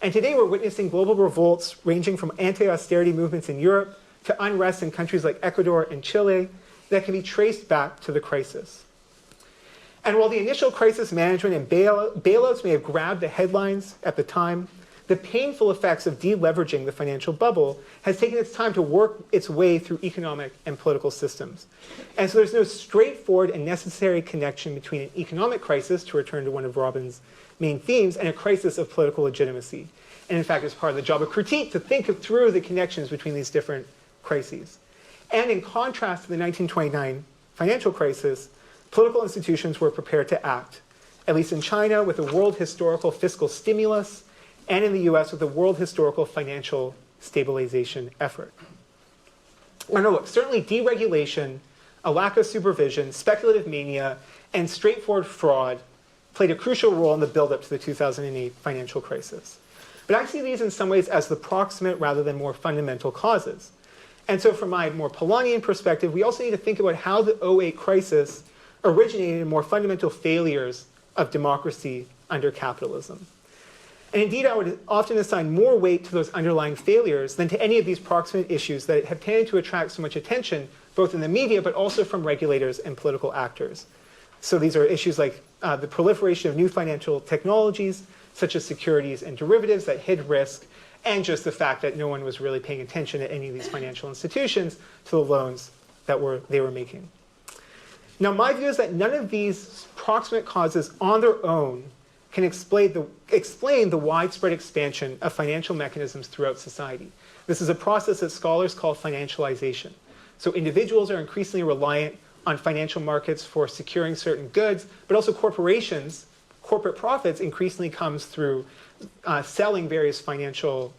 And today we're witnessing global revolts ranging from anti-austerity movements in Europe to unrest in countries like Ecuador and Chile that can be traced back to the crisis. And while the initial crisis management and bailouts may have grabbed the headlines at the time, the painful effects of deleveraging the financial bubble has taken its time to work its way through economic and political systems. And so there's no straightforward and necessary connection between an economic crisis, to return to one of Robin's main themes, and a crisis of political legitimacy. And in fact, it's part of the job of critique to think through the connections between these different crises. And in contrast to the 1929 financial crisis, political institutions were prepared to act, at least in China with the World Historical Fiscal Stimulus, and in the US with the World Historical Financial Stabilization effort. Now, look, certainly deregulation, a lack of supervision, speculative mania, and straightforward fraud played a crucial role in the buildup to the 2008 financial crisis. But I see these in some ways as the proximate rather than more fundamental causes. And so from my more Polanyian perspective, we also need to think about how the 2008 crisis originated in more fundamental failures of democracy under capitalism. And indeed, I would often assign more weight to those underlying failures than to any of these proximate issues that have tended to attract so much attention, both in the media, but also from regulators and political actors. So these are issues like the proliferation of new financial technologies, such as securities and derivatives that hid risk, and just the fact that no one was really paying attention at any of these financial institutions to the loans that they were making. Now, my view is that none of these proximate causes on their own can explain the widespread expansion of financial mechanisms throughout society. This is a process that scholars call financialization. So individuals are increasingly reliant on financial markets for securing certain goods, but also corporations, corporate profits increasingly comes through selling various financial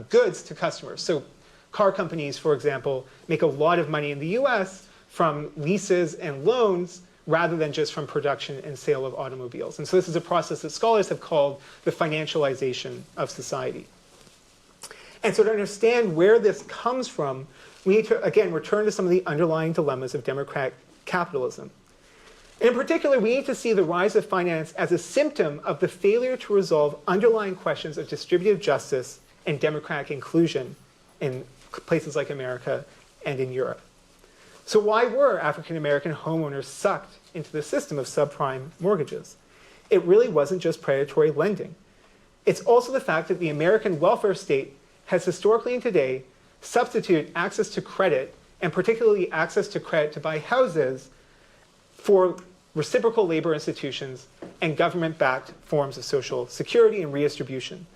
goods to customers. So car companies, for example, make a lot of money in the US from leases and loans rather than just from production and sale of automobiles. And so this is a process that scholars have called the financialization of society. And so to understand where this comes from, we need to, again, return to some of the underlying dilemmas of democratic capitalism. And in particular, we need to see the rise of finance as a symptom of the failure to resolve underlying questions of distributive justice and democratic inclusion in places like America and in Europe. So why were African American homeowners sucked into the system of subprime mortgages? It really wasn't just predatory lending. It's also the fact that the American welfare state has historically and today substituted access to credit, and particularly access to credit to buy houses, for reciprocal labor institutions and government-backed forms of social security and redistribution.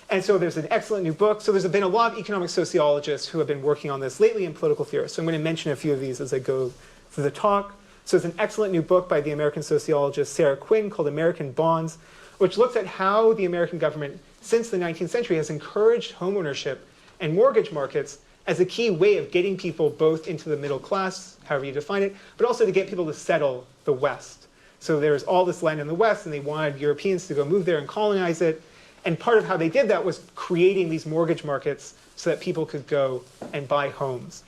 And so there's an excellent new book. So there's been a lot of economic sociologists who have been working on this lately, and political theorists. So I'm going to mention a few of these as I go through the talk. So there's an excellent new book by the American sociologist Sarah Quinn called American Bonds, which looks at how the American government since the 19th century has encouraged homeownership and mortgage markets as a key way of getting people both into the middle class, however you define it, but also to get people to settle the West. So there's all this land in the West, and they wanted Europeans to go move there and colonize it. And part of how they did that was creating these mortgage markets so that people could go and buy homes.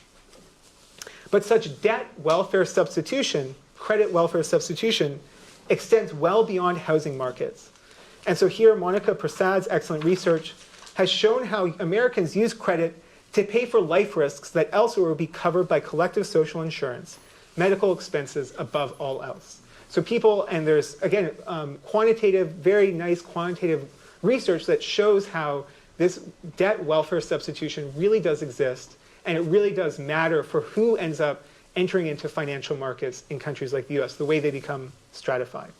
But such debt welfare substitution, credit welfare substitution, extends well beyond housing markets. And so here, Monica Prasad's excellent research has shown how Americans use credit to pay for life risks that elsewhere would be covered by collective social insurance, medical expenses above all else. So people, and there's, again, quantitative, very nice quantitative research that shows how this debt welfare substitution really does exist, and it really does matter for who ends up entering into financial markets in countries like the US, the way they become stratified.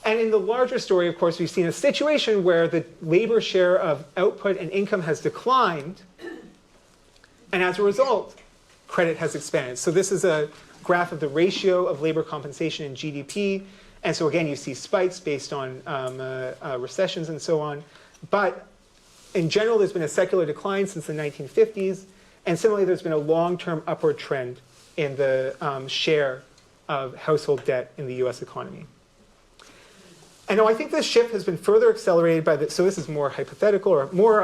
And in the larger story, of course, we've seen a situation where the labor share of output and income has declined, and as a result, credit has expanded. So this is a graph of the ratio of labor compensation in GDP. And so again, you see spikes based on recessions and so on. But in general, there's been a secular decline since the 1950s. And similarly, there's been a long-term upward trend in the share of household debt in the US economy. And now I think this shift has been further accelerated by so this is more hypothetical or more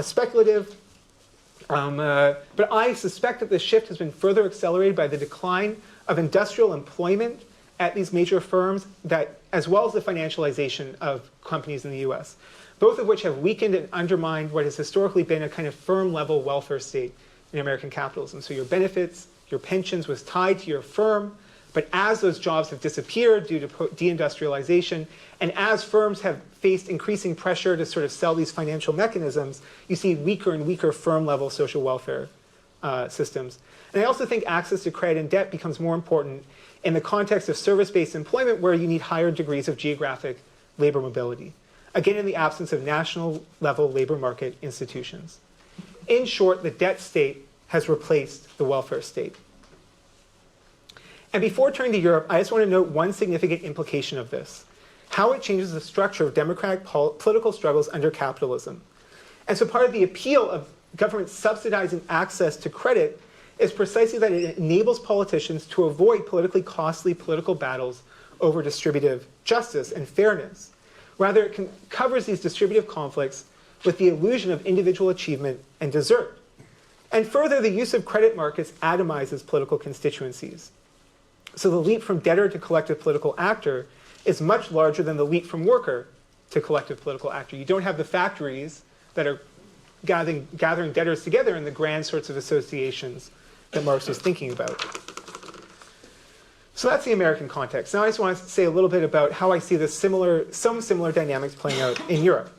speculative. But I suspect that this shift has been further accelerated by the decline of industrial employment at these major firms, as well as the financialization of companies in the US, both of which have weakened and undermined what has historically been a kind of firm-level welfare state in American capitalism. So your benefits, your pensions was tied to your firm, but as those jobs have disappeared due to deindustrialization, and as firms have faced increasing pressure to sort of sell these financial mechanisms, you see weaker and weaker firm-level social welfare systems. And I also think access to credit and debt becomes more important in the context of service-based employment where you need higher degrees of geographic labor mobility. Again, in the absence of national-level labor market institutions. In short, the debt state has replaced the welfare state. And before turning to Europe, I just want to note one significant implication of this, how it changes the structure of democratic political struggles under capitalism. And so part of the appeal of government subsidizing access to credit is precisely that it enables politicians to avoid politically costly political battles over distributive justice and fairness. Rather, it covers these distributive conflicts with the illusion of individual achievement and desert. And further, the use of credit markets atomizes political constituencies. So the leap from debtor to collective political actor is much larger than the leap from worker to collective political actor. You don't have the factories that are gathering debtors together in the grand sorts of associations that Marx was thinking about. So that's the American context. Now I just want to say a little bit about how I see some similar dynamics playing out in Europe.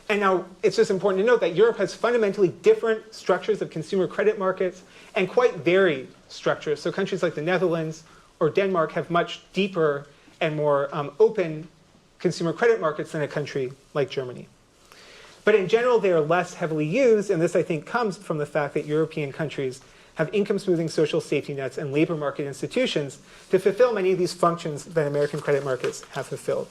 And now it's just important to note that Europe has fundamentally different structures of consumer credit markets and quite varied structures. So countries like the Netherlands or Denmark have much deeper and more open consumer credit markets than a country like Germany. But in general, they are less heavily used, and this, I think, comes from the fact that European countries have income-smoothing social safety nets and labor market institutions to fulfill many of these functions that American credit markets have fulfilled.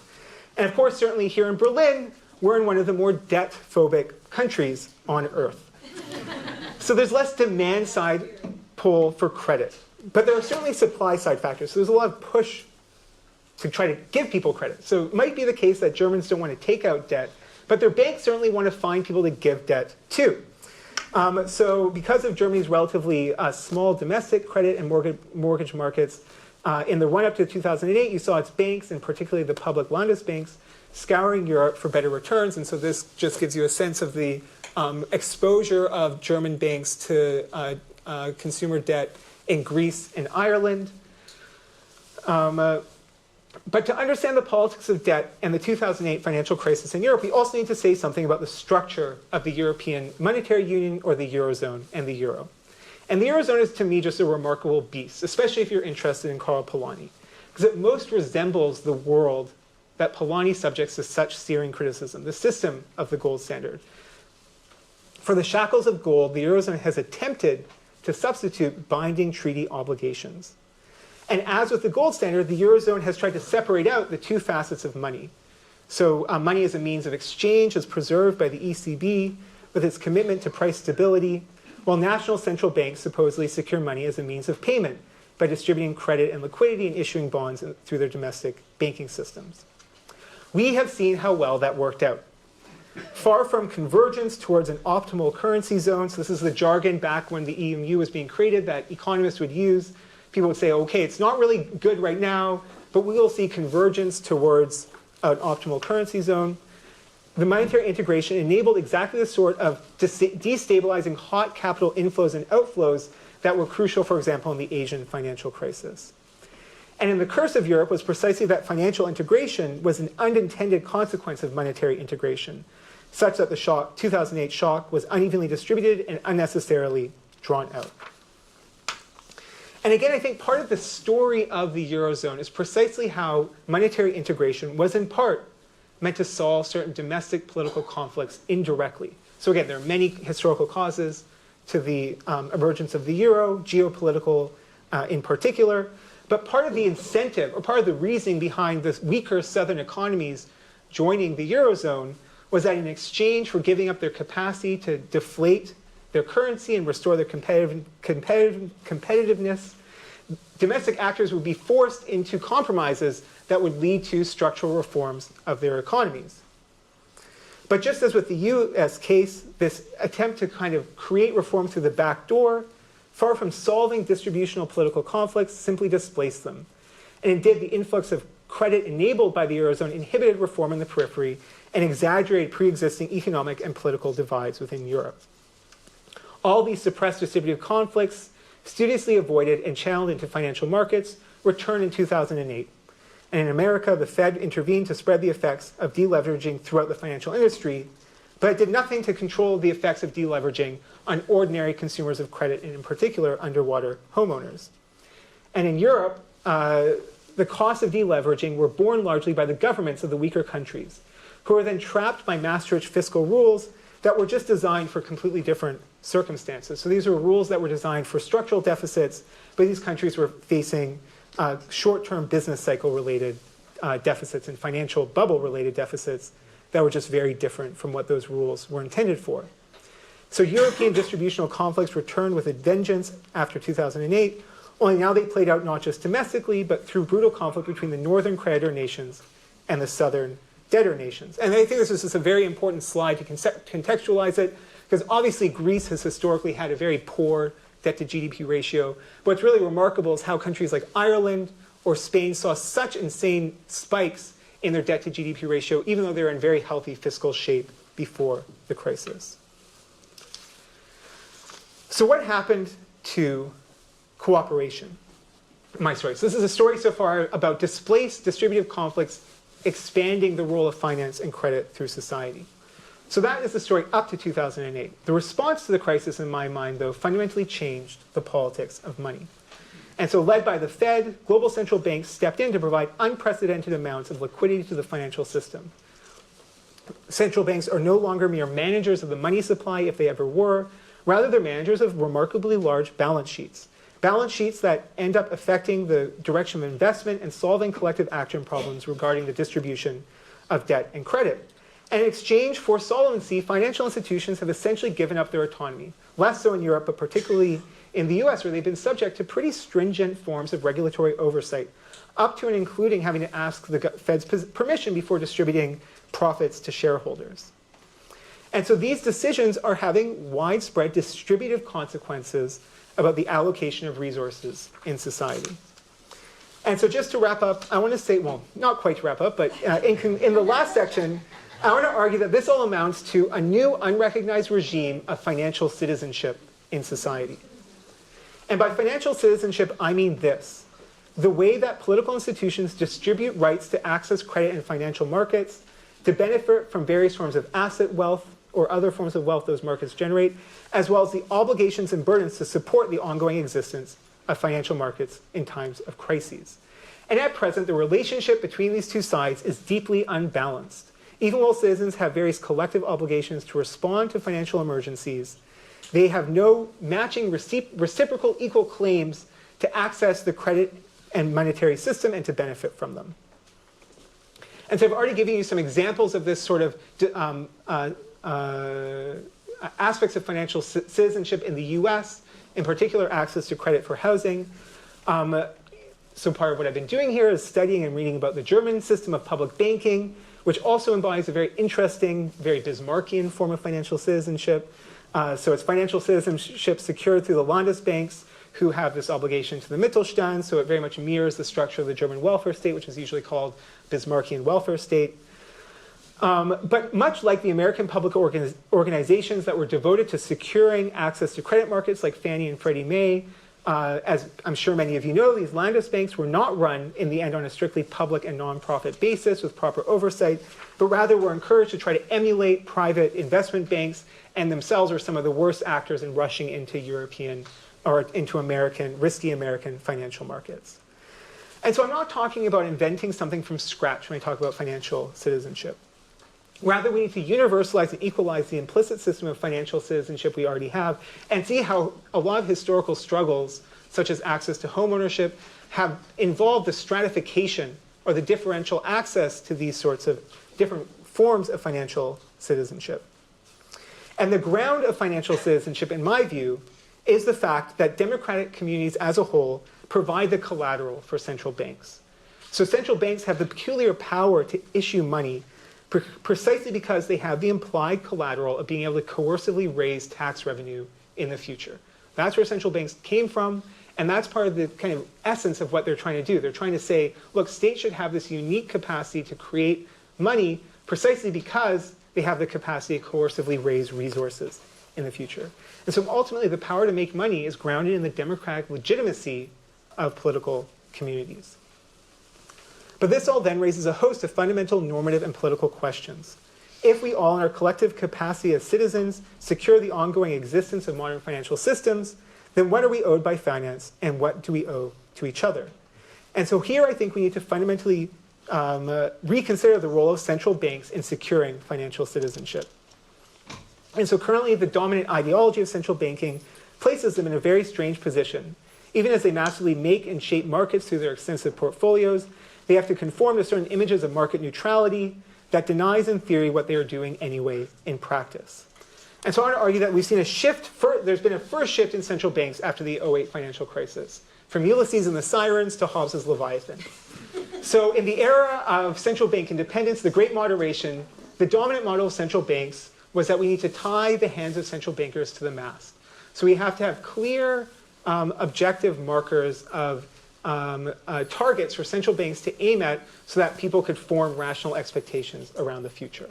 And of course, certainly here in Berlin, we're in one of the more debt-phobic countries on earth. So there's less demand-side pull for credit. But there are certainly supply-side factors. So there's a lot of push to try to give people credit. So it might be the case that Germans don't want to take out debt, but their banks certainly want to find people to give debt to. So because of Germany's relatively small domestic credit and mortgage markets, in the run-up to 2008, you saw its banks, and particularly the public Landesbanks, scouring Europe for better returns. And so this just gives you a sense of the exposure of German banks to consumer debt in Greece and Ireland. But to understand the politics of debt and the 2008 financial crisis in Europe, we also need to say something about the structure of the European Monetary Union, or the Eurozone, and the Euro. And the Eurozone is, to me, just a remarkable beast, especially if you're interested in Karl Polanyi, because it most resembles the world that Polanyi subjects to such searing criticism, the system of the gold standard. For the shackles of gold, the Eurozone has attempted to substitute binding treaty obligations. And as with the gold standard, the Eurozone has tried to separate out the two facets of money. So money as a means of exchange is preserved by the ECB with its commitment to price stability, while national central banks supposedly secure money as a means of payment by distributing credit and liquidity and issuing bonds through their domestic banking systems. We have seen how well that worked out. Far from convergence towards an optimal currency zone, so this is the jargon back when the EMU was being created that economists would use. People would say, okay, it's not really good right now, but we will see convergence towards an optimal currency zone. The monetary integration enabled exactly the sort of destabilizing hot capital inflows and outflows that were crucial, for example, in the Asian financial crisis. And in the curse of Europe was precisely that financial integration was an unintended consequence of monetary integration, such that the 2008 shock was unevenly distributed and unnecessarily drawn out. And again, I think part of the story of the Eurozone is precisely how monetary integration was in part meant to solve certain domestic political conflicts indirectly. So again, there are many historical causes to the emergence of the euro, geopolitical in particular. But part of the incentive, or part of the reasoning behind the weaker southern economies joining the Eurozone was that in exchange for giving up their capacity to deflate their currency and restore their competitiveness, domestic actors would be forced into compromises that would lead to structural reforms of their economies. But just as with the US case, this attempt to kind of create reform through the back door, far from solving distributional political conflicts, simply displaced them. And indeed, the influx of credit enabled by the Eurozone inhibited reform in the periphery and exaggerated pre-existing economic and political divides within Europe. All these suppressed distributive conflicts, studiously avoided and channeled into financial markets, returned in 2008. And in America, the Fed intervened to spread the effects of deleveraging throughout the financial industry, but it did nothing to control the effects of deleveraging on ordinary consumers of credit, and in particular, underwater homeowners. And in Europe, the costs of deleveraging were borne largely by the governments of the weaker countries, who were then trapped by Maastricht fiscal rules that were just designed for completely different circumstances. So these were rules that were designed for structural deficits, but these countries were facing short-term business cycle-related deficits and financial bubble-related deficits that were just very different from what those rules were intended for. So European distributional conflicts returned with a vengeance after 2008, only now they played out not just domestically, but through brutal conflict between the northern creditor nations and the southern debtor nations. And I think this is just a very important slide to contextualize it, because obviously Greece has historically had a very poor debt to GDP ratio. What's really remarkable is how countries like Ireland or Spain saw such insane spikes in their debt to GDP ratio, even though they were in very healthy fiscal shape before the crisis. So what happened to cooperation? So this is a story so far about displaced distributive conflicts expanding the role of finance and credit through society. So that is the story up to 2008. The response to the crisis, in my mind, though, fundamentally changed the politics of money. And so led by the Fed, global central banks stepped in to provide unprecedented amounts of liquidity to the financial system. Central banks are no longer mere managers of the money supply, if they ever were. Rather, they're managers of remarkably large balance sheets. Balance sheets that end up affecting the direction of investment and solving collective action problems regarding the distribution of debt and credit. And in exchange for solvency, financial institutions have essentially given up their autonomy. Less so in Europe, but particularly in the US, where they've been subject to pretty stringent forms of regulatory oversight, up to and including having to ask the Fed's permission before distributing profits to shareholders. And so these decisions are having widespread distributive consequences about the allocation of resources in society. And so just to wrap up, I want to say, well, not quite to wrap up, but in the last section, I want to argue that this all amounts to a new unrecognized regime of financial citizenship in society. And by financial citizenship, I mean this: the way that political institutions distribute rights to access credit in financial markets, to benefit from various forms of asset wealth or other forms of wealth those markets generate, as well as the obligations and burdens to support the ongoing existence of financial markets in times of crises. And at present, the relationship between these two sides is deeply unbalanced. Even while citizens have various collective obligations to respond to financial emergencies, they have no matching reciprocal equal claims to access the credit and monetary system and to benefit from them. And so I've already given you some examples of this sort of aspects of financial citizenship in the US, in particular access to credit for housing. So part of what I've been doing here is studying and reading about the German system of public banking, which also embodies a very interesting, very Bismarckian form of financial citizenship. So it's financial citizenship secured through the Landesbanks, who have this obligation to the Mittelstand, so it very much mirrors the structure of the German welfare state, which is usually called Bismarckian welfare state. But much like the American public organizations that were devoted to securing access to credit markets like Fannie and Freddie Mae, as I'm sure many of you know, these Landesbanks were not run in the end on a strictly public and nonprofit basis with proper oversight, but rather were encouraged to try to emulate private investment banks, and themselves are some of the worst actors in rushing into European or into risky American financial markets. And so I'm not talking about inventing something from scratch when I talk about financial citizenship. Rather, we need to universalize and equalize the implicit system of financial citizenship we already have and see how a lot of historical struggles, such as access to home ownership, have involved the stratification or the differential access to these sorts of different forms of financial citizenship. And the ground of financial citizenship, in my view, is the fact that democratic communities as a whole provide the collateral for central banks. So central banks have the peculiar power to issue money precisely because they have the implied collateral of being able to coercively raise tax revenue in the future. That's where central banks came from, and that's part of the kind of essence of what they're trying to do. They're trying to say, look, states should have this unique capacity to create money precisely because they have the capacity to coercively raise resources in the future. And so ultimately, the power to make money is grounded in the democratic legitimacy of political communities. But this all then raises a host of fundamental normative and political questions. If we all, in our collective capacity as citizens, secure the ongoing existence of modern financial systems, then what are we owed by finance, and what do we owe to each other? And so here I think we need to fundamentally reconsider the role of central banks in securing financial citizenship. And so currently the dominant ideology of central banking places them in a very strange position. Even as they massively make and shape markets through their extensive portfolios, they have to conform to certain images of market neutrality that denies in theory what they are doing anyway in practice. And so I want to argue that we've seen a shift, there's been a first shift in central banks after the 2008 financial crisis, from Ulysses and the Sirens to Hobbes's Leviathan. So in the era of central bank independence, the great moderation, the dominant model of central banks was that we need to tie the hands of central bankers to the mast. So we have to have clear objective markers of targets for central banks to aim at so that people could form rational expectations around the future.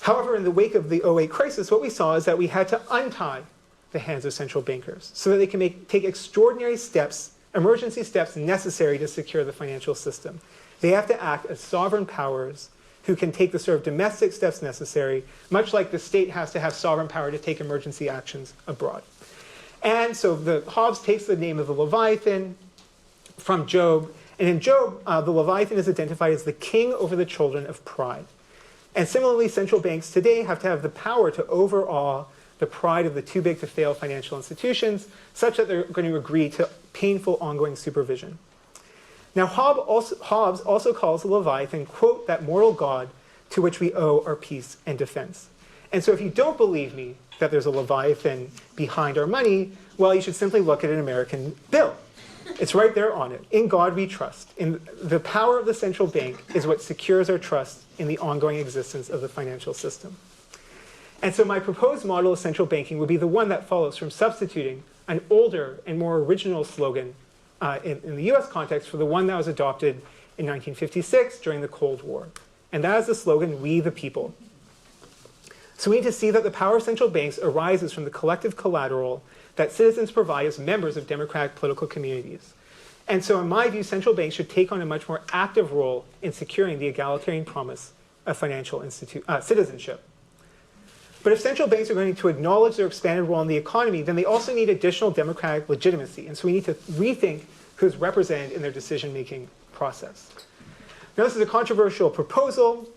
However, in the wake of the 2008 crisis, what we saw is that we had to untie the hands of central bankers so that they can take extraordinary steps, emergency steps necessary to secure the financial system. They have to act as sovereign powers who can take the sort of domestic steps necessary, much like the state has to have sovereign power to take emergency actions abroad. And so Hobbes takes the name of the Leviathan from Job, and in Job, the Leviathan is identified as the king over the children of pride. And similarly, central banks today have to have the power to overawe the pride of the too-big-to-fail financial institutions, such that they're going to agree to painful ongoing supervision. Now, Hobbes also calls the Leviathan, quote, that mortal god to which we owe our peace and defense. And so if you don't believe me that there's a Leviathan behind our money, well, you should simply look at an American bill. It's right there on it. In God we trust. In the power of the central bank is what secures our trust in the ongoing existence of the financial system. And so my proposed model of central banking would be the one that follows from substituting an older and more original slogan in the US context for the one that was adopted in 1956 during the Cold War. And that is the slogan, "We the people." So we need to see that the power of central banks arises from the collective collateral that citizens provide as members of democratic political communities. And so in my view, central banks should take on a much more active role in securing the egalitarian promise of financial citizenship. But if central banks are going to acknowledge their expanded role in the economy, then they also need additional democratic legitimacy. And so we need to rethink who's represented in their decision-making process. Now, this is a controversial proposal.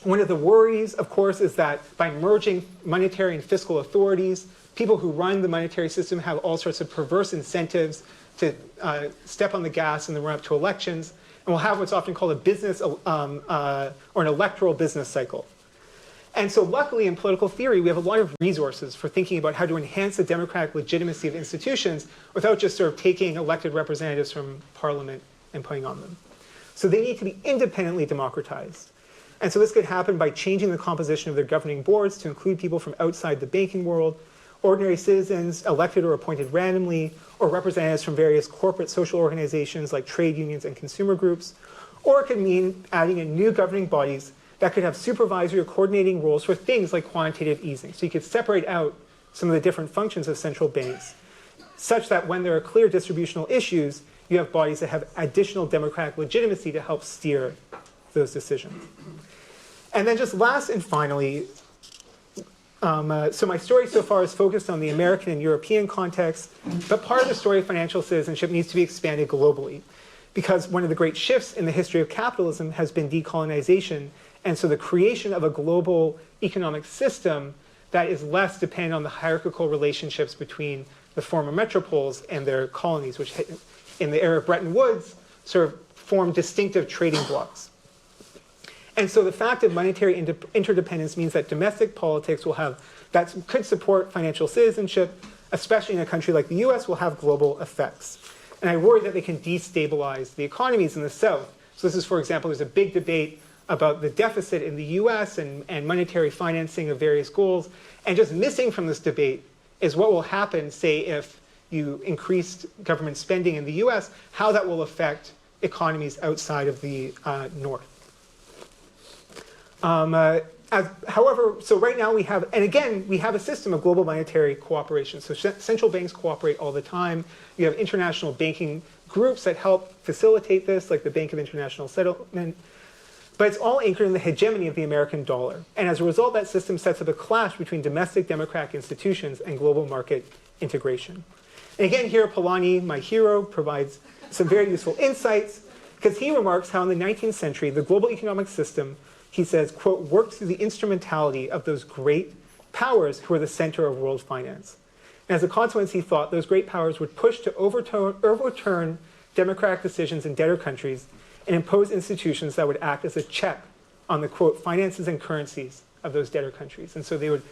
One of the worries, of course, is that by merging monetary and fiscal authorities, people who run the monetary system have all sorts of perverse incentives to step on the gas in the run-up to elections, and we'll have what's often called a business or an electoral business cycle. And so luckily in political theory, we have a lot of resources for thinking about how to enhance the democratic legitimacy of institutions without just sort of taking elected representatives from parliament and putting on them. So they need to be independently democratized. And so this could happen by changing the composition of their governing boards to include people from outside the banking world, ordinary citizens elected or appointed randomly, or representatives from various corporate social organizations like trade unions and consumer groups. Or it could mean adding in new governing bodies that could have supervisory or coordinating roles for things like quantitative easing. So you could separate out some of the different functions of central banks, such that when there are clear distributional issues, you have bodies that have additional democratic legitimacy to help steer those decisions. And then just last and finally, So my story so far is focused on the American and European context, but part of the story of financial citizenship needs to be expanded globally, because one of the great shifts in the history of capitalism has been decolonization, and so the creation of a global economic system that is less dependent on the hierarchical relationships between the former metropoles and their colonies, which in the era of Bretton Woods sort of formed distinctive trading blocs. And so the fact of monetary interdependence means that domestic politics will have, that could support financial citizenship, especially in a country like the US, will have global effects. And I worry that they can destabilize the economies in the South. So this is, for example, there's a big debate about the deficit in the US and monetary financing of various goals. And just missing from this debate is what will happen, say, if you increased government spending in the US, how that will affect economies outside of the North. However, so right now we have, and again, we have a system of global monetary cooperation. So central banks cooperate all the time. You have international banking groups that help facilitate this, like the Bank of International Settlement. But it's all anchored in the hegemony of the American dollar. And as a result, that system sets up a clash between domestic democratic institutions and global market integration. And again, here, Polanyi, my hero, provides some very useful insights, because he remarks how in the 19th century, the global economic system, he says, quote, worked through the instrumentality of those great powers who are the center of world finance. And as a consequence, he thought those great powers would push to overturn democratic decisions in debtor countries and impose institutions that would act as a check on the, quote, finances and currencies of those debtor countries. And so they would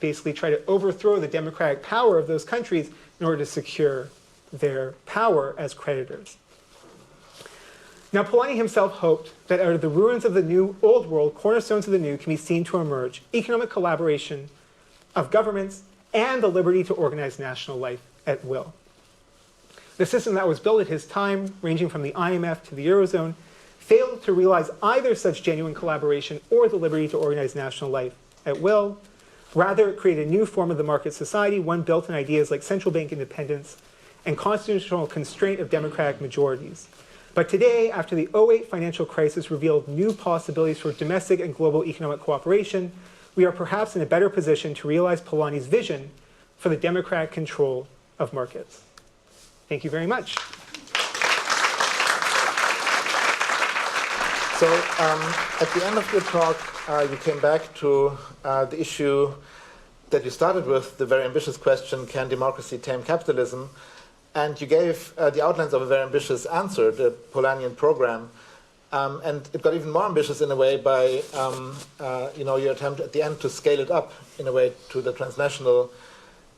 basically try to overthrow the democratic power of those countries in order to secure their power as creditors. Now, Polanyi himself hoped that out of the ruins of the new old world, cornerstones of the new can be seen to emerge economic collaboration of governments and the liberty to organize national life at will. The system that was built at his time, ranging from the IMF to the Eurozone, failed to realize either such genuine collaboration or the liberty to organize national life at will. Rather, it created a new form of the market society, one built on ideas like central bank independence and constitutional constraint of democratic majorities. But today, after the 2008 financial crisis revealed new possibilities for domestic and global economic cooperation, we are perhaps in a better position to realize Polanyi's vision for the democratic control of markets. Thank you very much. So at the end of your talk, you came back to the issue that you started with, the very ambitious question, can democracy tame capitalism? And you gave the outlines of a very ambitious answer, the Polanyian program. And it got even more ambitious in a way by your attempt at the end to scale it up in a way to the transnational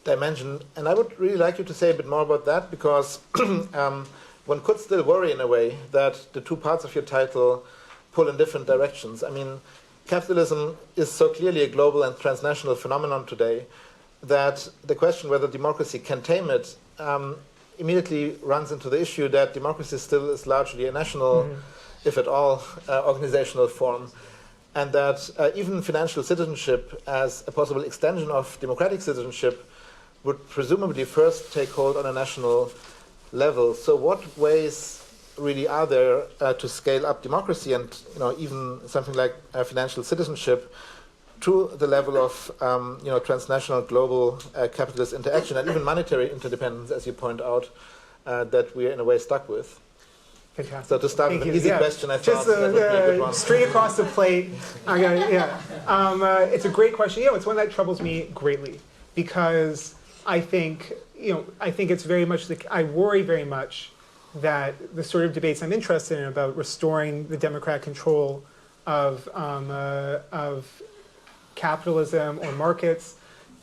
dimension. And I would really like you to say a bit more about that, because one could still worry in a way that the two parts of your title pull in different directions. I mean, capitalism is so clearly a global and transnational phenomenon today that the question whether democracy can tame it immediately runs into the issue that democracy still is largely a national, if at all, organizational form, and that even financial citizenship as a possible extension of democratic citizenship would presumably first take hold on a national level. So what ways really are there to scale up democracy and even something like financial citizenship to the level of transnational global capitalist interaction and even monetary interdependence, as you point out, that we are in a way stuck with? Fantastic. So to start with an easy question, I thought just that would be a good one. straight across the plate. It's a great question. It's one that troubles me greatly, because I think it's very much I worry very much that the sort of debates I'm interested in about restoring the democratic control of capitalism or markets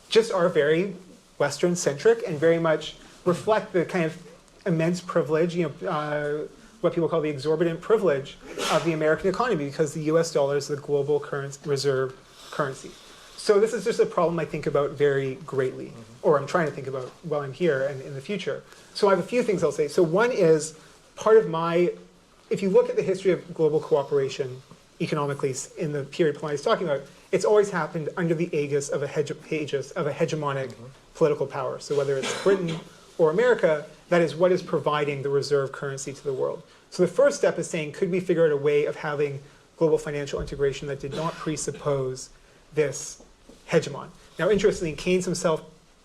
just are very Western-centric and very much reflect the kind of immense privilege, what people call the exorbitant privilege of the American economy, because the US dollar is the global reserve currency. So this is just a problem I think about very greatly, or I'm trying to think about while I'm here and in the future. So I have a few things I'll say. So one is part of if you look at the history of global cooperation economically in the period Polanyi is talking about, it's always happened under the aegis of a hegemonic political power. So whether it's Britain or America, that is what is providing the reserve currency to the world. So the first step is saying, could we figure out a way of having global financial integration that did not presuppose this hegemon? Now, interestingly, Keynes himself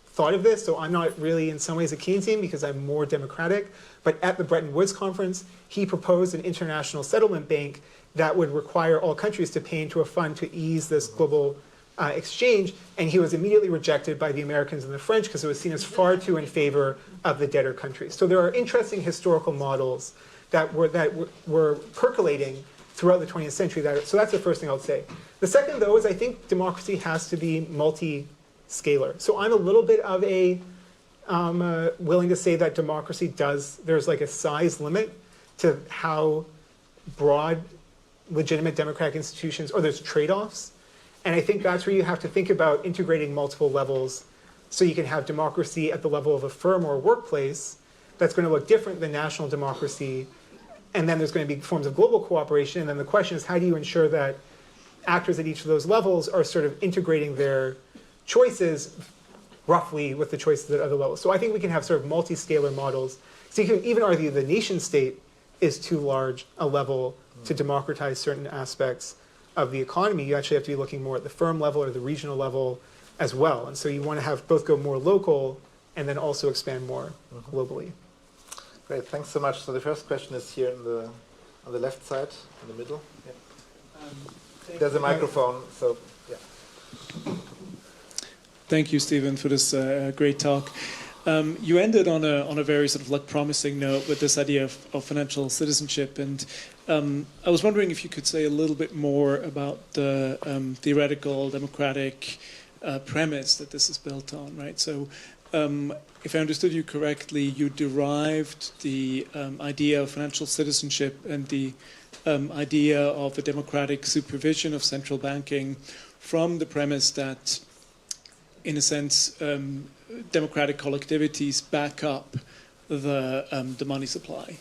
thought of this, so I'm not really in some ways a Keynesian because I'm more democratic, but at the Bretton Woods conference, he proposed an international settlement bank that would require all countries to pay into a fund to ease this global exchange, and he was immediately rejected by the Americans and the French because it was seen as far too in favor of the debtor countries. So there are interesting historical models that were percolating throughout the 20th century. So that's the first thing I would say. The second, though, is I think democracy has to be multi-scalar. So I'm a little bit of a willing to say that democracy there's like a size limit to how broad legitimate democratic institutions, or there's trade-offs. And I think that's where you have to think about integrating multiple levels so you can have democracy at the level of a firm or a workplace that's going to look different than national democracy. And then there's going to be forms of global cooperation. And then the question is, how do you ensure that actors at each of those levels are sort of integrating their choices roughly with the choices at other levels? So I think we can have sort of multi-scalar models. So you can even argue the nation state is too large a level to democratize certain aspects of the economy. You actually have to be looking more at the firm level or the regional level as well. And so you want to have both go more local and then also expand more globally. Great, thanks so much. So the first question is here on the left side, in the middle. Yeah. There's a microphone, so yeah. Thank you, Stephen, for this great talk. You ended on a very sort of like promising note with this idea of financial citizenship, and I was wondering if you could say a little bit more about the theoretical democratic premise that this is built on, right? So, if I understood you correctly, you derived the idea of financial citizenship and the idea of a democratic supervision of central banking from the premise that, in a sense, democratic collectivities back up the money supply.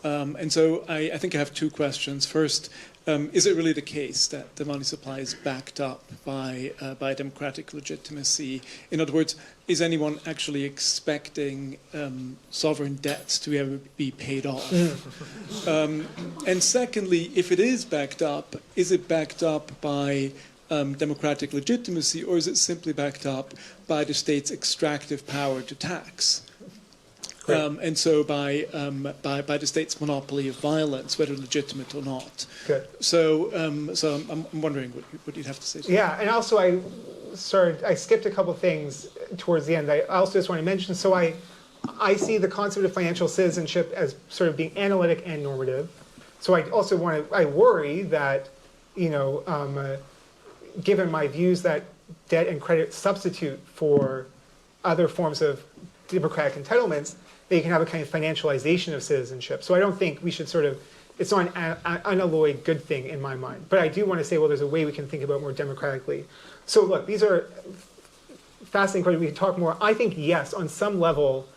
And so I think I have two questions. First, is it really the case that the money supply is backed up by democratic legitimacy? In other words, is anyone actually expecting sovereign debts to ever be paid off? And secondly, if it is backed up, is it backed up by democratic legitimacy, or is it simply backed up by the state's extractive power to tax? And so by the state's monopoly of violence, whether legitimate or not. Good. So I'm wondering what you'd have to say to that. Yeah, and also I skipped a couple things towards the end. I also just want to mention, so I see the concept of financial citizenship as sort of being analytic and normative. So I also I worry that, given my views that debt and credit substitute for other forms of democratic entitlements, they can have a kind of financialization of citizenship. So I don't think we should it's not an unalloyed good thing in my mind. But I do want to say, well, there's a way we can think about it more democratically. So look, these are fascinating questions. We can talk more. I think, yes, on some level,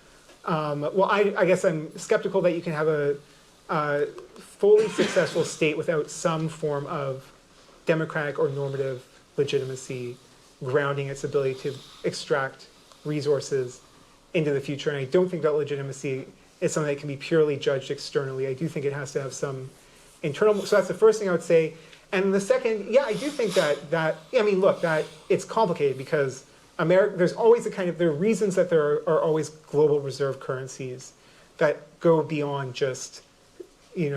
I guess I'm skeptical that you can have a fully successful state without some form of democratic or normative legitimacy grounding its ability to extract resources into the future. And I don't think that legitimacy is something that can be purely judged externally. I do think it has to have some internal. So that's the first thing I would say. And the second, yeah, I do think that it's complicated because there's always there are reasons that there are always global reserve currencies that go beyond just, is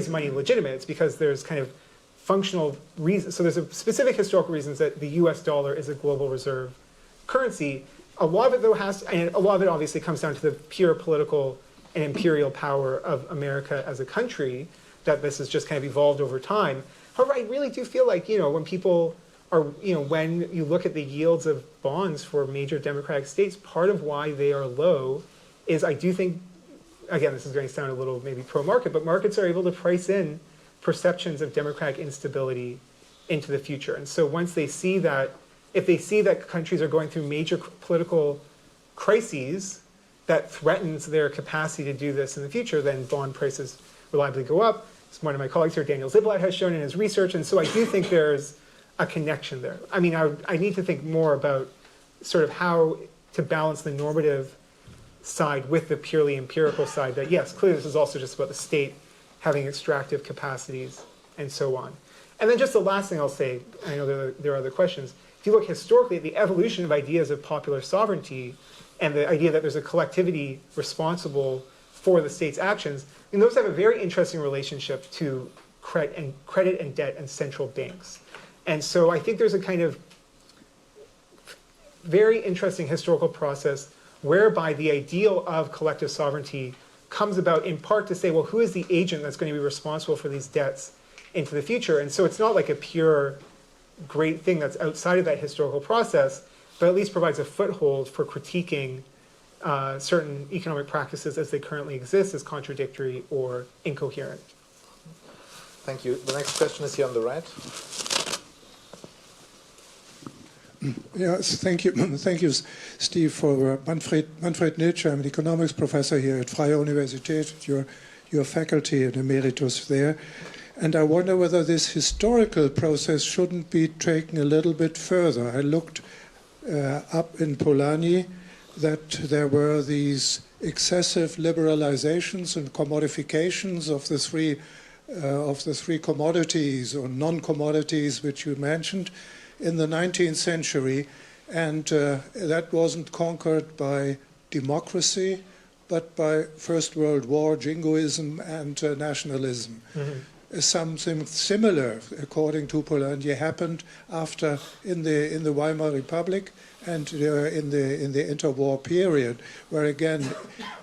money legitimate? It's because there's kind of functional reasons. So there's a specific historical reasons that the US dollar is a global reserve currency. A lot of it, though, and a lot of it obviously comes down to the pure political and imperial power of America as a country, that this has just kind of evolved over time. However, I really do feel like, when people are, when you look at the yields of bonds for major democratic states, part of why they are low is I do think, again, this is going to sound a little maybe pro-market, but markets are able to price in perceptions of democratic instability into the future. And so once they see that, if they see that countries are going through major political crises that threatens their capacity to do this in the future, then bond prices reliably go up. As one of my colleagues here, Daniel Ziblatt, has shown in his research. And so I do think there's a connection there. I mean, I need to think more about sort of how to balance the normative side with the purely empirical side, that yes, clearly this is also just about the state having extractive capacities and so on. And then just the last thing I'll say, I know there are other questions. If if you look historically at the evolution of ideas of popular sovereignty and the idea that there's a collectivity responsible for the state's actions, I mean, those have a very interesting relationship to credit and debt and central banks. And so I think there's a kind of very interesting historical process whereby the ideal of collective sovereignty comes about in part to say, well, who is the agent that's going to be responsible for these debts into the future? And so it's not like a pure great thing that's outside of that historical process, but at least provides a foothold for critiquing certain economic practices as they currently exist as contradictory or incoherent. Thank you. The next question is here on the right. Yes, thank you. Thank you, Steve, for Manfred Nitsch. I'm an economics professor here at Freie Universität. Your faculty and emeritus there. And I wonder whether this historical process shouldn't be taken a little bit further. I looked up in Polanyi that there were these excessive liberalizations and commodifications of the three commodities or non-commodities which you mentioned in the 19th century, and that wasn't conquered by democracy, but by First World War, jingoism, and nationalism. Mm-hmm. Something similar, according to Polanyi, happened after in the Weimar Republic and in the interwar period, where again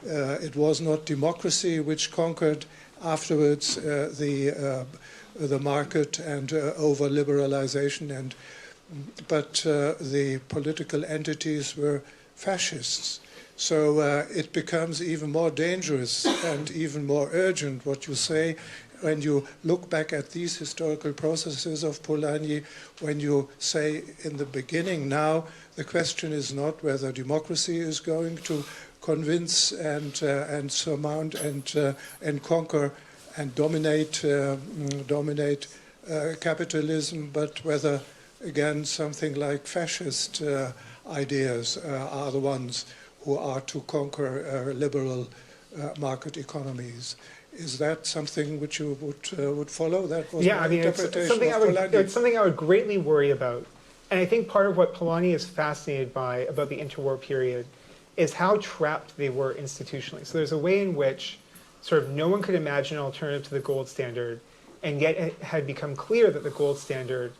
it was not democracy which conquered afterwards the market and over liberalization, but the political entities were fascists. So it becomes even more dangerous and even more urgent, what you say, when you look back at these historical processes of Polanyi, when you say in the beginning now, the question is not whether democracy is going to convince and surmount and conquer and dominate capitalism, but whether, again, something like fascist ideas are the ones who are to conquer liberal market economies. Is that something which you would follow? That was my interpretation of Polanyi. It's something I would greatly worry about. And I think part of what Polanyi is fascinated by about the interwar period is how trapped they were institutionally. So there's a way in which sort of no one could imagine an alternative to the gold standard, and yet it had become clear that the gold standard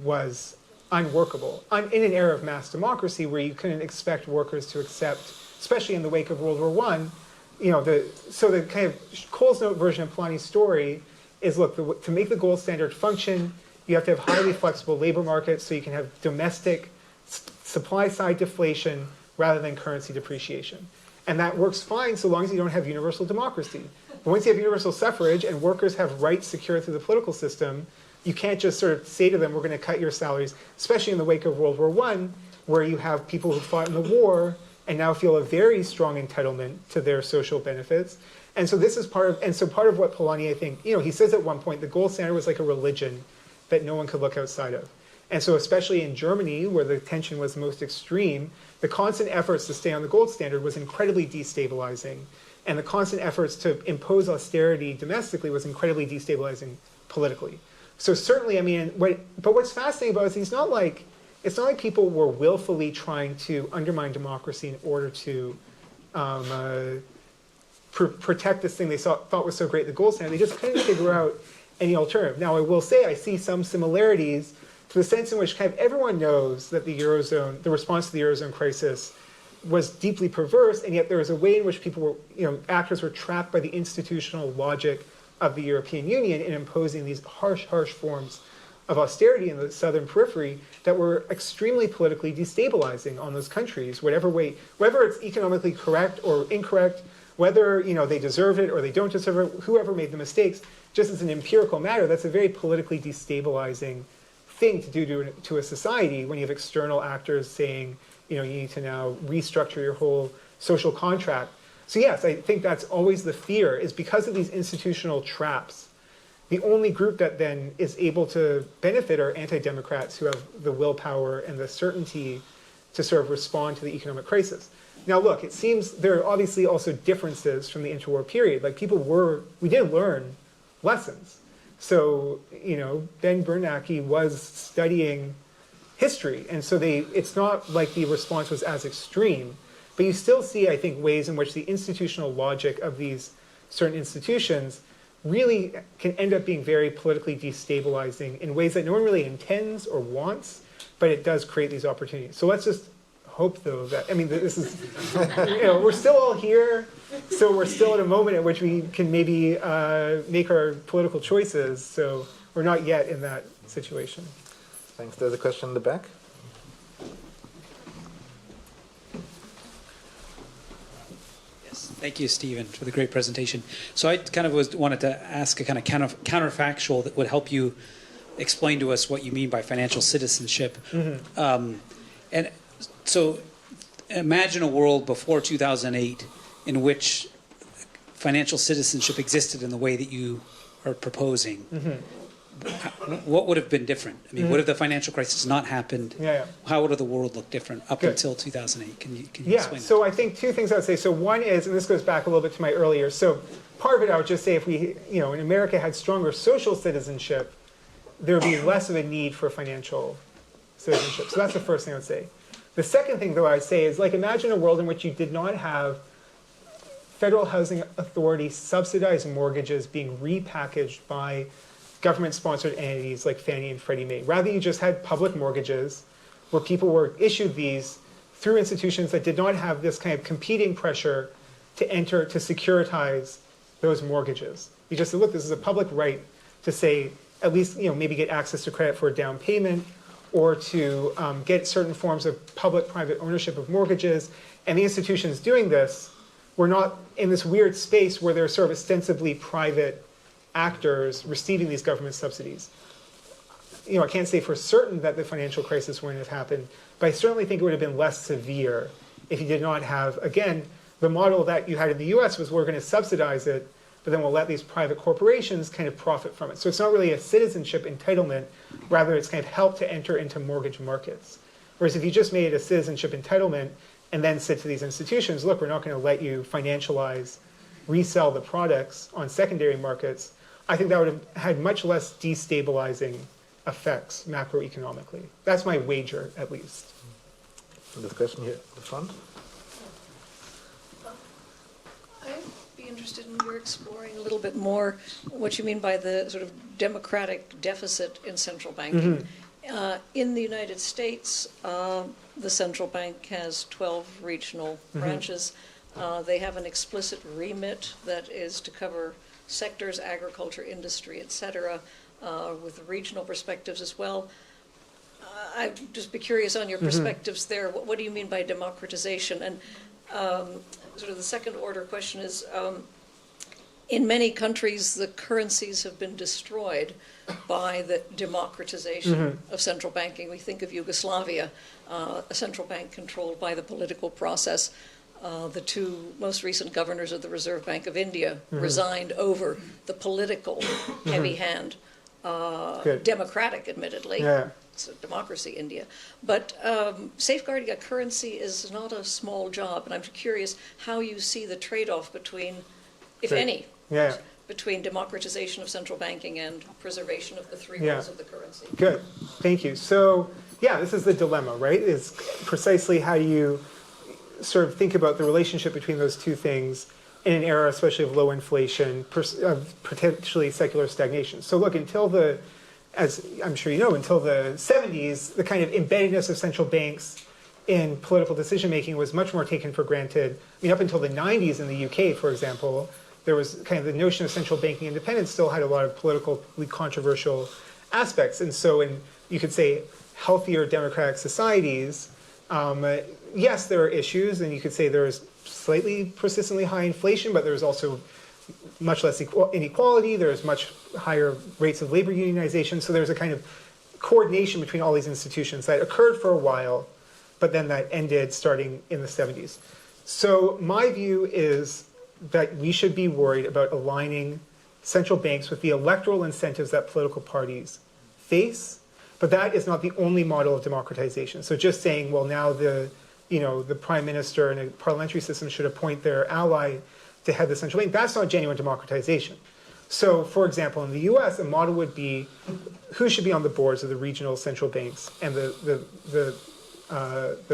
was unworkable. In an era of mass democracy where you couldn't expect workers to accept, especially in the wake of World War I, so the kind of Cole's Note version of Polanyi's story is, look, to make the gold standard function, you have to have highly flexible labor markets so you can have domestic supply-side deflation rather than currency depreciation. And that works fine so long as you don't have universal democracy. But once you have universal suffrage and workers have rights secured through the political system, you can't just sort of say to them, we're going to cut your salaries, especially in the wake of World War I, where you have people who fought in the war and now feel a very strong entitlement to their social benefits. And so this is part of what Polanyi, I think, he says at one point, the gold standard was like a religion that no one could look outside of. And so especially in Germany, where the tension was most extreme, the constant efforts to stay on the gold standard was incredibly destabilizing. And the constant efforts to impose austerity domestically was incredibly destabilizing politically. So certainly, I mean, but what's fascinating about it is it's not like people were willfully trying to undermine democracy in order to protect this thing they thought was so great, the gold standard. They just couldn't figure out any alternative. Now, I will say I see some similarities to the sense in which kind of everyone knows that the response to the Eurozone crisis was deeply perverse, and yet there was a way in which people were, actors were trapped by the institutional logic of the European Union in imposing these harsh forms of austerity in the southern periphery that were extremely politically destabilizing on those countries, whatever way, whether it's economically correct or incorrect, whether they deserve it or they don't deserve it, whoever made the mistakes, just as an empirical matter, that's a very politically destabilizing thing to do to a society when you have external actors saying, you need to now restructure your whole social contract. So yes, I think that's always the fear, is because of these institutional traps, the only group that then is able to benefit are anti-democrats who have the willpower and the certainty to sort of respond to the economic crisis. Now look, it seems there are obviously also differences from the interwar period. Like we did learn lessons. So, Ben Bernanke was studying history. And so it's not like the response was as extreme, but you still see, I think, ways in which the institutional logic of these certain institutions really can end up being very politically destabilizing in ways that no one really intends or wants, but it does create these opportunities. So let's just hope, though, that, I mean, this is, we're still all here, so we're still at a moment at which we can maybe make our political choices, so we're not yet in that situation. Thanks. There's a question in the back. Thank you, Stephen, for the great presentation. So I kind of wanted to ask a kind of counterfactual that would help you explain to us what you mean by financial citizenship. And so imagine a world before 2008 in which financial citizenship existed in the way that you are proposing. What would have been different? I mean, what if the financial crisis not happened? How would the world look different up until 2008? Can you explain that? So I think two things I would say. So one is, and this goes back a little bit to my earlier, so part of it I would just say if we, in America had stronger social citizenship, there would be less of a need for financial citizenship. So that's the first thing I would say. The second thing, though, I would say is, like, imagine a world in which you did not have federal housing authority subsidized mortgages being repackaged by government-sponsored entities like Fannie and Freddie Mae. Rather, you just had public mortgages where people were issued these through institutions that did not have this kind of competing pressure to securitize those mortgages. You just said, look, this is a public right to say, at least, maybe get access to credit for a down payment or to get certain forms of public-private ownership of mortgages. And the institutions doing this were not in this weird space where they're sort of ostensibly private actors receiving these government subsidies. I can't say for certain that the financial crisis wouldn't have happened, but I certainly think it would have been less severe if you did not have, again, the model that you had in the US was we're going to subsidize it, but then we'll let these private corporations kind of profit from it. So it's not really a citizenship entitlement, rather it's kind of help to enter into mortgage markets. Whereas if you just made it a citizenship entitlement and then said to these institutions, look, we're not going to let you financialize, resell the products on secondary markets, I think that would have had much less destabilizing effects macroeconomically. That's my wager, at least. This question here at the front. I'd be interested in your exploring a little bit more what you mean by the sort of democratic deficit in central banking. In the United States, the central bank has 12 regional branches. They have an explicit remit that is to cover sectors, agriculture, industry, etc., with regional perspectives as well. I'd just be curious on your perspectives there. What do you mean by democratization? And sort of the second order question is, in many countries, the currencies have been destroyed by the democratization of central banking. We think of Yugoslavia, a central bank controlled by the political process. The two most recent governors of the Reserve Bank of India resigned over the political heavy hand, democratic, admittedly. It's a democracy, India. But safeguarding a currency is not a small job, and I'm curious how you see the trade-off between, if any, between democratization of central banking and preservation of the three rules of the currency. Good, thank you. So, this is the dilemma, right? It's precisely how you sort of think about the relationship between those two things in an era, especially of low inflation, of potentially secular stagnation. So look, as I'm sure you know, until the 70s, the kind of embeddedness of central banks in political decision-making was much more taken for granted. I mean, up until the 90s in the UK, for example, there was kind of the notion of central banking independence still had a lot of politically controversial aspects. And so you could say healthier democratic societies, yes, there are issues, and you could say there is slightly persistently high inflation, but there's also much less inequality. There's much higher rates of labor unionization. So there's a kind of coordination between all these institutions that occurred for a while, but then that ended starting in the 70s. So my view is that we should be worried about aligning central banks with the electoral incentives that political parties face. But that is not the only model of democratization. So just saying, well, now the prime minister in a parliamentary system should appoint their ally to head the central bank, that's not genuine democratization. So, for example, in the US, a model would be who should be on the boards of the regional central banks and the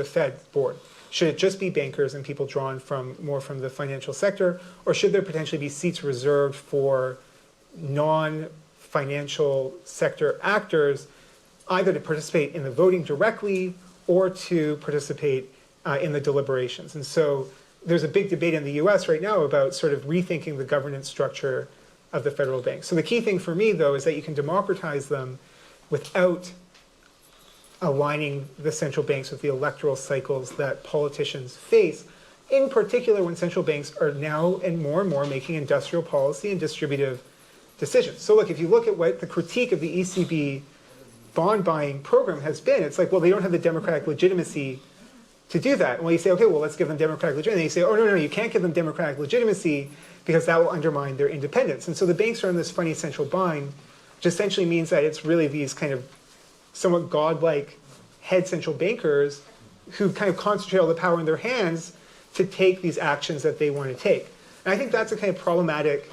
Fed board. Should it just be bankers and people drawn more from the financial sector, or should there potentially be seats reserved for non-financial sector actors, either to participate in the voting directly or to participate in the deliberations? And so there's a big debate in the US right now about sort of rethinking the governance structure of the federal bank. So the key thing for me, though, is that you can democratize them without aligning the central banks with the electoral cycles that politicians face, in particular when central banks are now and more making industrial policy and distributive decisions. So look, if you look at what the critique of the ECB bond buying program has been, it's like, well, they don't have the democratic legitimacy to do that. And when you say, okay, well, let's give them democratic legitimacy, you say, oh, no, you can't give them democratic legitimacy because that will undermine their independence. And so the banks are in this funny central bind, which essentially means that it's really these kind of somewhat godlike head central bankers who kind of concentrate all the power in their hands to take these actions that they want to take. And I think that's a kind of problematic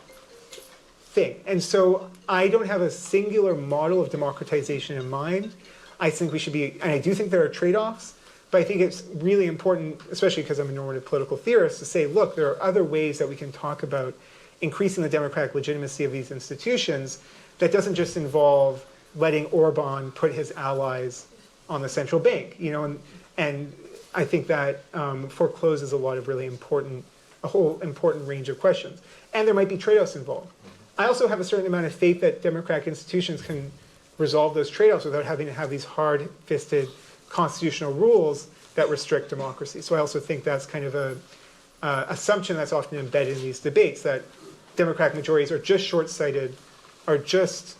thing. And so I don't have a singular model of democratization in mind. I think we should be, and I do think there are trade-offs, but I think it's really important, especially because I'm a normative political theorist, to say, look, there are other ways that we can talk about increasing the democratic legitimacy of these institutions that doesn't just involve letting Orban put his allies on the central bank, and I think that forecloses a lot of really a whole important range of questions. And there might be trade-offs involved. I also have a certain amount of faith that democratic institutions can resolve those trade-offs without having to have these hard-fisted constitutional rules that restrict democracy. So I also think that's kind of a assumption that's often embedded in these debates, that democratic majorities are just short-sighted, are just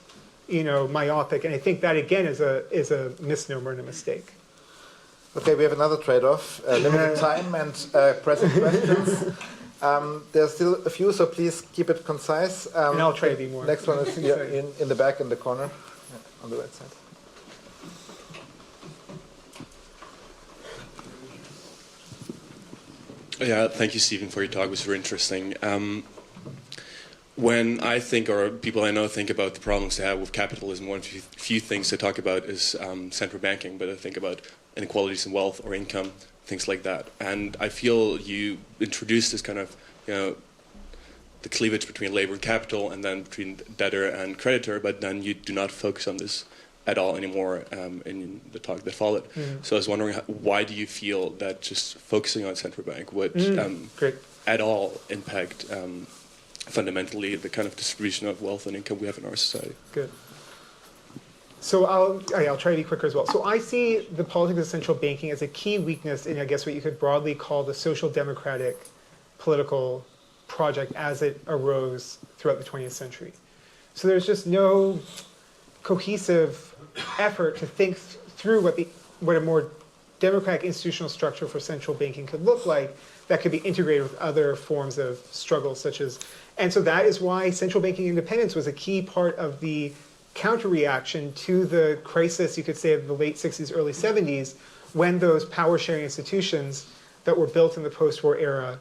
myopic, and I think that again is a misnomer and a mistake. Okay, we have another trade-off: limited time and pressing questions. There's still a few, so please keep it concise. And I'll try to be more. Next one is here in the back in the corner, on the right side. Yeah, thank you, Stephen, for your talk. It was very interesting. When I think, or people I know think about the problems they have with capitalism, one of the few things they talk about is central banking, but I think about inequalities in wealth or income, things like that. And I feel you introduced this kind of, the cleavage between labor and capital, and then between debtor and creditor, but then you do not focus on this at all anymore in the talk that followed. Mm-hmm. So I was wondering, why do you feel that just focusing on central bank would at all impact fundamentally the kind of distribution of wealth and income we have in our society? Good. So I'll try to be quicker as well. So I see the politics of central banking as a key weakness in, I guess, what you could broadly call the social democratic political project as it arose throughout the 20th century. So there's just no cohesive effort to think through what a more democratic institutional structure for central banking could look like that could be integrated with other forms of struggle, and so that is why central banking independence was a key part of the counter-reaction to the crisis, you could say, of the late 60s, early 70s, when those power-sharing institutions that were built in the post-war era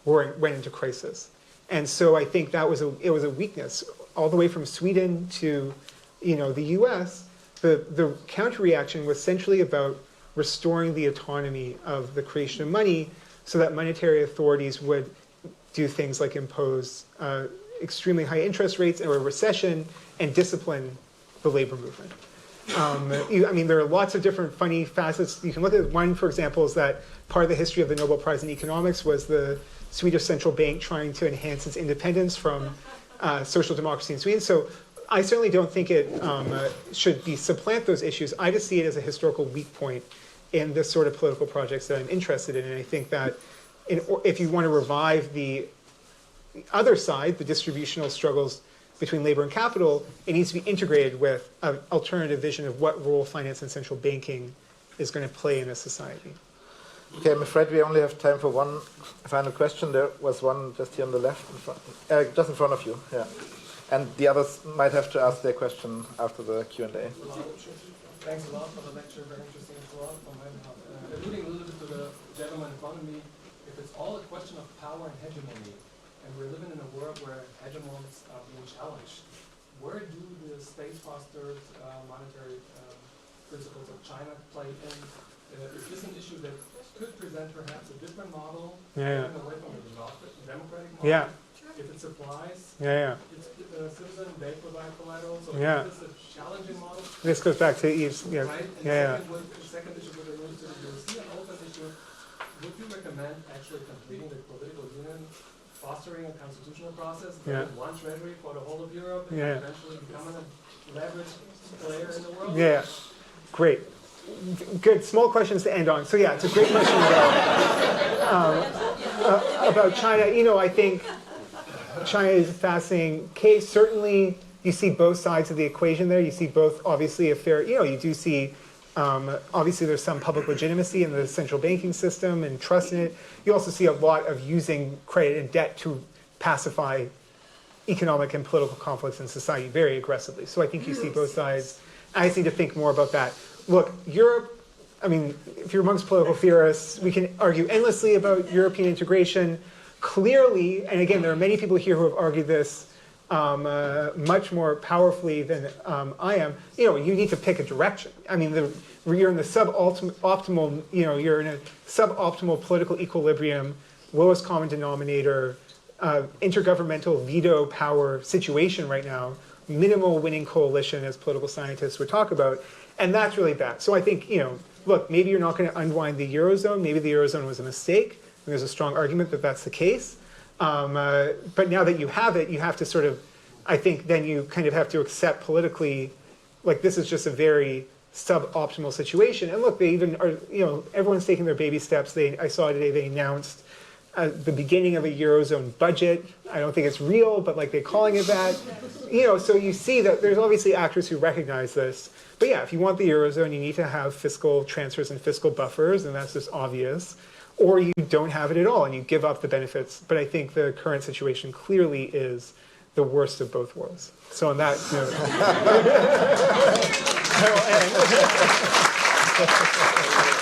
went into crisis. And so I think it was a weakness. All the way from Sweden to the US, the counter-reaction was essentially about restoring the autonomy of the creation of money so that monetary authorities would do things like impose extremely high interest rates or a recession and discipline the labor movement. There are lots of different funny facets. You can look at one, for example, is that part of the history of the Nobel Prize in economics was the Swedish central bank trying to enhance its independence from social democracy in Sweden. So I certainly don't think it should supplant those issues. I just see it as a historical weak point in the sort of political projects that I'm interested in. And I think that if you want to revive the other side, the distributional struggles between labor and capital, it needs to be integrated with an alternative vision of what role finance and central banking is going to play in a society. Okay, I'm afraid we only have time for one final question. There was one just here on the left, just in front of you. Yeah. And the others might have to ask their question after the Q&A. Thanks a lot for the lecture, very interesting as well. Alluding a little bit to the gentleman in front of me, if it's all a question of power and hegemony, and we're living in a world where hegemons are being challenged. Where do the state-fostered monetary principles of China play in? Is this an issue that could present perhaps a different model, moving away from the democratic model? Yeah. If it supplies, it's citizen, they provide collateral, so is this a challenging model? This goes back to Eve's, Right? And the second issue with the European open issue, would you recommend actually completing the political union, fostering a constitutional process, building one treasury for the whole of Europe, and eventually becoming a leveraged player in the world? Yeah, great. Good, small questions to end on. So yeah, it's a great question about China. You know, I think China is a fascinating case. Certainly, you see both sides of the equation there. You see both, obviously, a fair, you know, you do see, obviously, there's some public legitimacy in the central banking system and trust in it. You also see a lot of using credit and debt to pacify economic and political conflicts in society very aggressively. So I think you see both sides. I just need to think more about that. Look, Europe, I mean, if you're amongst political theorists, we can argue endlessly about European integration. Clearly, and again, there are many people here who have argued this much more powerfully than I am. You know, you need to pick a direction. I mean, you're in the suboptimal, you know, you're in a suboptimal political equilibrium, lowest common denominator, intergovernmental veto power situation right now, minimal winning coalition, as political scientists would talk about, and that's really bad. So I think, you know, look, maybe you're not going to unwind the Eurozone. Maybe the Eurozone was a mistake. There's a strong argument that that's the case. But now that you have it, you have to sort of, I think then you kind of have to accept politically, like this is just a very suboptimal situation. And look, they even are, you know, everyone's taking their baby steps. I saw today they announced the beginning of a Eurozone budget. I don't think it's real, but like they're calling it that. You know, so you see that there's obviously actors who recognize this. But yeah, if you want the Eurozone, you need to have fiscal transfers and fiscal buffers, and that's just obvious. Or you don't have it at all and you give up the benefits. But I think the current situation clearly is the worst of both worlds. So on that note, I will end.